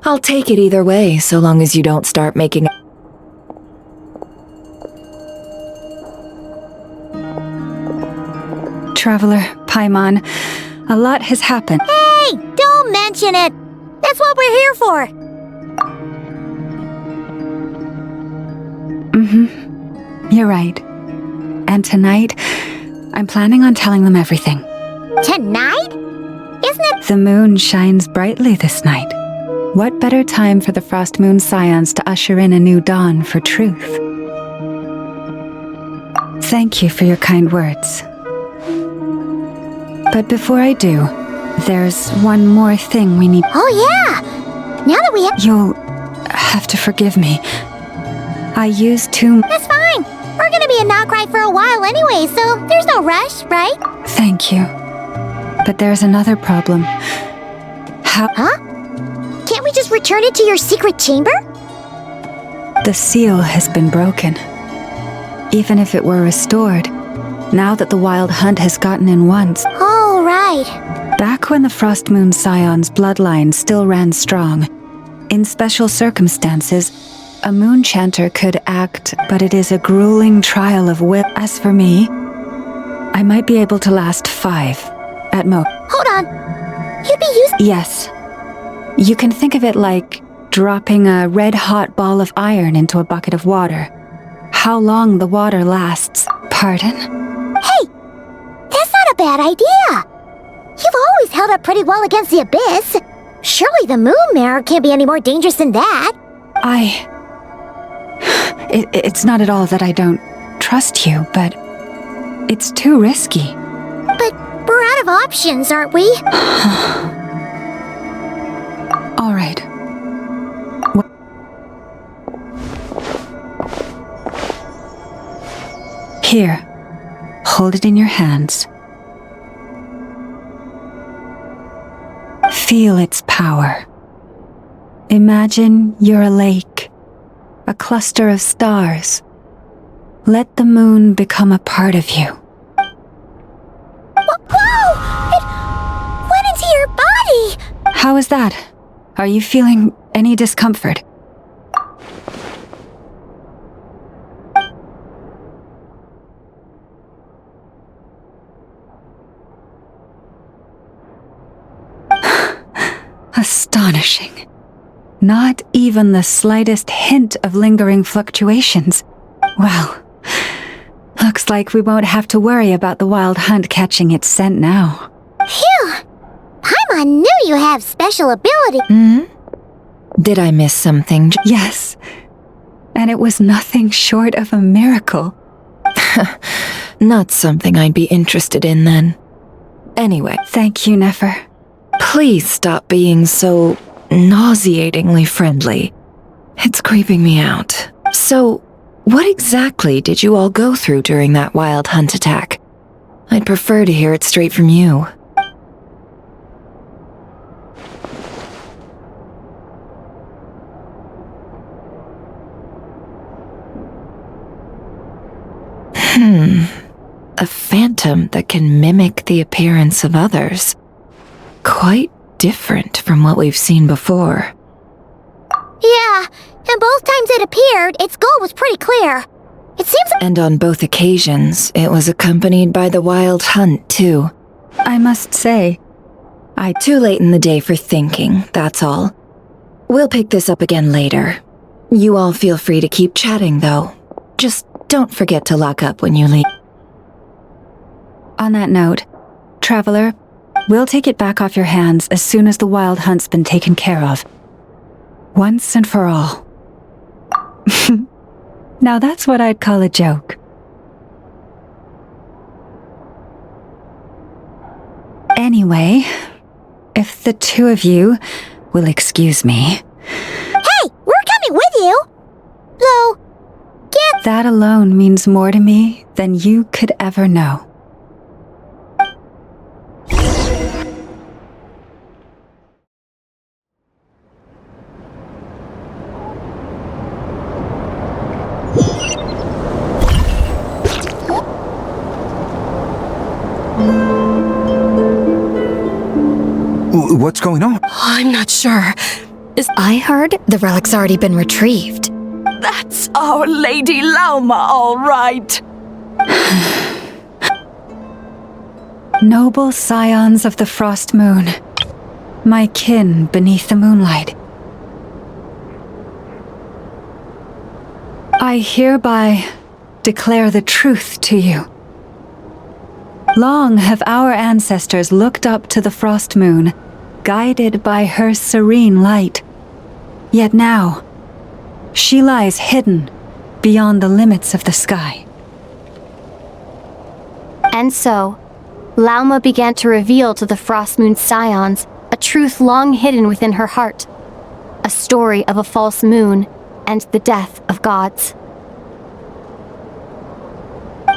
I'll take it either way, so long as you don't start making... Traveler, Paimon, a lot has happened. Hey, don't mention it. That's what we're here for. You're right. And tonight, I'm planning on telling them everything. Tonight? Isn't it? The moon shines brightly this night. What better time for the Frost Moon Scions to usher in a new dawn for truth? Thank you for your kind words. But before I do, there's one more thing we need. Oh yeah! Now that we have— You'll have to forgive me. I used too— That's fine! We're gonna be a not cry for a while anyway, so there's no rush, right? Thank you. But there's another problem. How— Huh? Can't we just return it to your secret chamber? The seal has been broken. Even if it were restored, now that the wild hunt has gotten in once. Oh, right. Back when the Frost Moon Scion's bloodline still ran strong, in special circumstances, a moon chanter could act, but it is a grueling trial of will. As for me, I might be able to last 5, at most. Hold on. You'd be using— Yes. You can think of it like dropping a red-hot ball of iron into a bucket of water. How long the water lasts. Pardon? Hey! That's not a bad idea! You've always held up pretty well against the abyss. Surely the moon mare can't be any more dangerous than that. It's not at all that I don't trust you, but it's too risky. But we're out of options, aren't we? All right. Here, hold it in your hands. Feel its power. Imagine you're a lake, a cluster of stars. Let the moon become a part of you. Whoa! It went into your body! How is that? Are you feeling any discomfort? Astonishing. Not even the slightest hint of lingering fluctuations. Well, looks like we won't have to worry about the wild hunt catching its scent now. Phew! Paimon knew you have special ability. Did I miss something? Yes. And it was nothing short of a miracle. Not something I'd be interested in then. Anyway. Thank you, Nefer. Please stop being so nauseatingly friendly. It's creeping me out. So, what exactly did you all go through during that wild hunt attack? I'd prefer to hear it straight from you. A phantom that can mimic the appearance of others. Quite different from what we've seen before. Yeah, and both times it appeared, its goal was pretty clear. It seems like— And on both occasions, it was accompanied by the wild hunt, too. I must say, Too late in the day for thinking, that's all. We'll pick this up again later. You all feel free to keep chatting, though. Just don't forget to lock up when you leave. On that note, Traveler, we'll take it back off your hands as soon as the wild hunt's been taken care of. Once and for all. Now that's what I'd call a joke. Anyway, if the two of you will excuse me. Hey, we're coming with you! Though, get— That alone means more to me than you could ever know. What's going on? I'm not sure. I heard the relic's already been retrieved. That's Our Lady Lauma, all right. Noble scions of the Frost Moon, my kin beneath the moonlight. I hereby declare the truth to you. Long have our ancestors looked up to the Frost Moon, guided by her serene light. Yet now, she lies hidden beyond the limits of the sky. And so, Lauma began to reveal to the Frostmoon Scions a truth long hidden within her heart. A story of a false moon and the death of gods.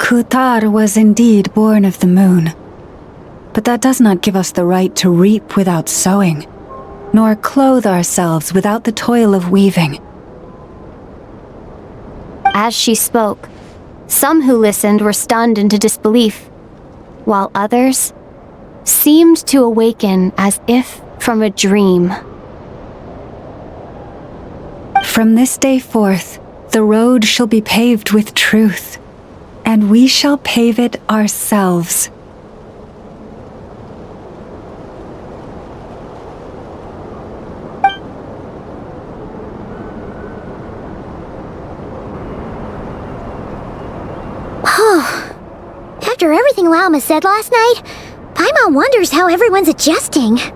Kutar was indeed born of the moon. But that does not give us the right to reap without sowing, nor clothe ourselves without the toil of weaving. As she spoke, some who listened were stunned into disbelief, while others seemed to awaken as if from a dream. From this day forth, the road shall be paved with truth, and we shall pave it ourselves. After everything Lauma said last night, Paimon wonders how everyone's adjusting. Still,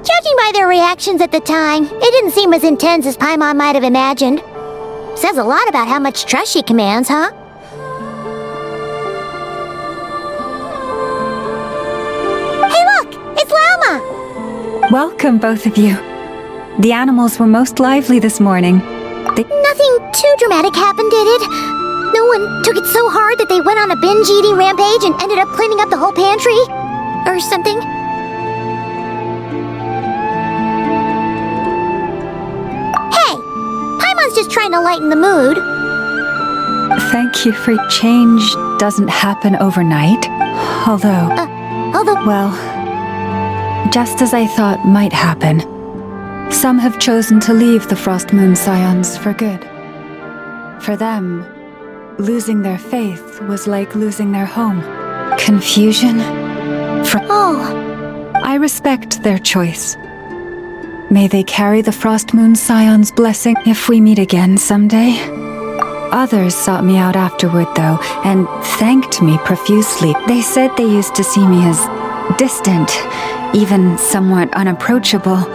judging by their reactions at the time, it didn't seem as intense as Paimon might have imagined. Says a lot about how much trust she commands, huh? Welcome, both of you. The animals were most lively this morning. Nothing too dramatic happened, did it? No one took it so hard that they went on a binge-eating rampage and ended up cleaning up the whole pantry? Or something? Hey! Paimon's just trying to lighten the mood. Thank you for change doesn't happen overnight. Although... Well... just as I thought might happen. Some have chosen to leave the Frostmoon Scions for good. For them, losing their faith was like losing their home. Confusion? I respect their choice. May they carry the Frostmoon Scions' blessing if we meet again someday. Others sought me out afterward, though, and thanked me profusely. They said they used to see me as distant, even somewhat unapproachable,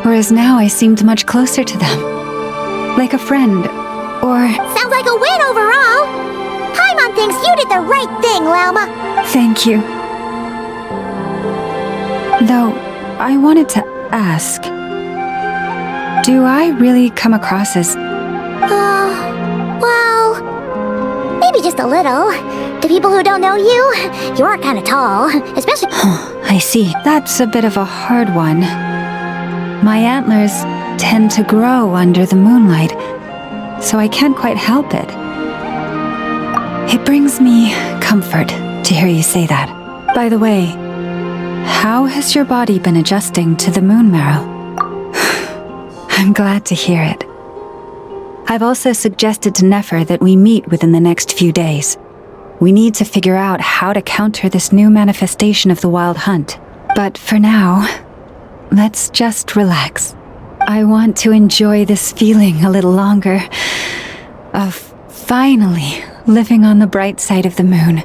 whereas now I seemed much closer to them. Like a friend, or... Sounds like a win overall! Paimon thinks you did the right thing, Lauma! Thank you. Though, I wanted to ask... do I really come across as... well... maybe just a little. To people who don't know you, you are kind of tall, especially... I see. That's a bit of a hard one. My antlers tend to grow under the moonlight, so I can't quite help it. It brings me comfort to hear you say that. By the way, how has your body been adjusting to the moon marrow? I'm glad to hear it. I've also suggested to Nefer that we meet within the next few days. We need to figure out how to counter this new manifestation of the Wild Hunt. But for now, let's just relax. I want to enjoy this feeling a little longer of finally living on the bright side of the moon.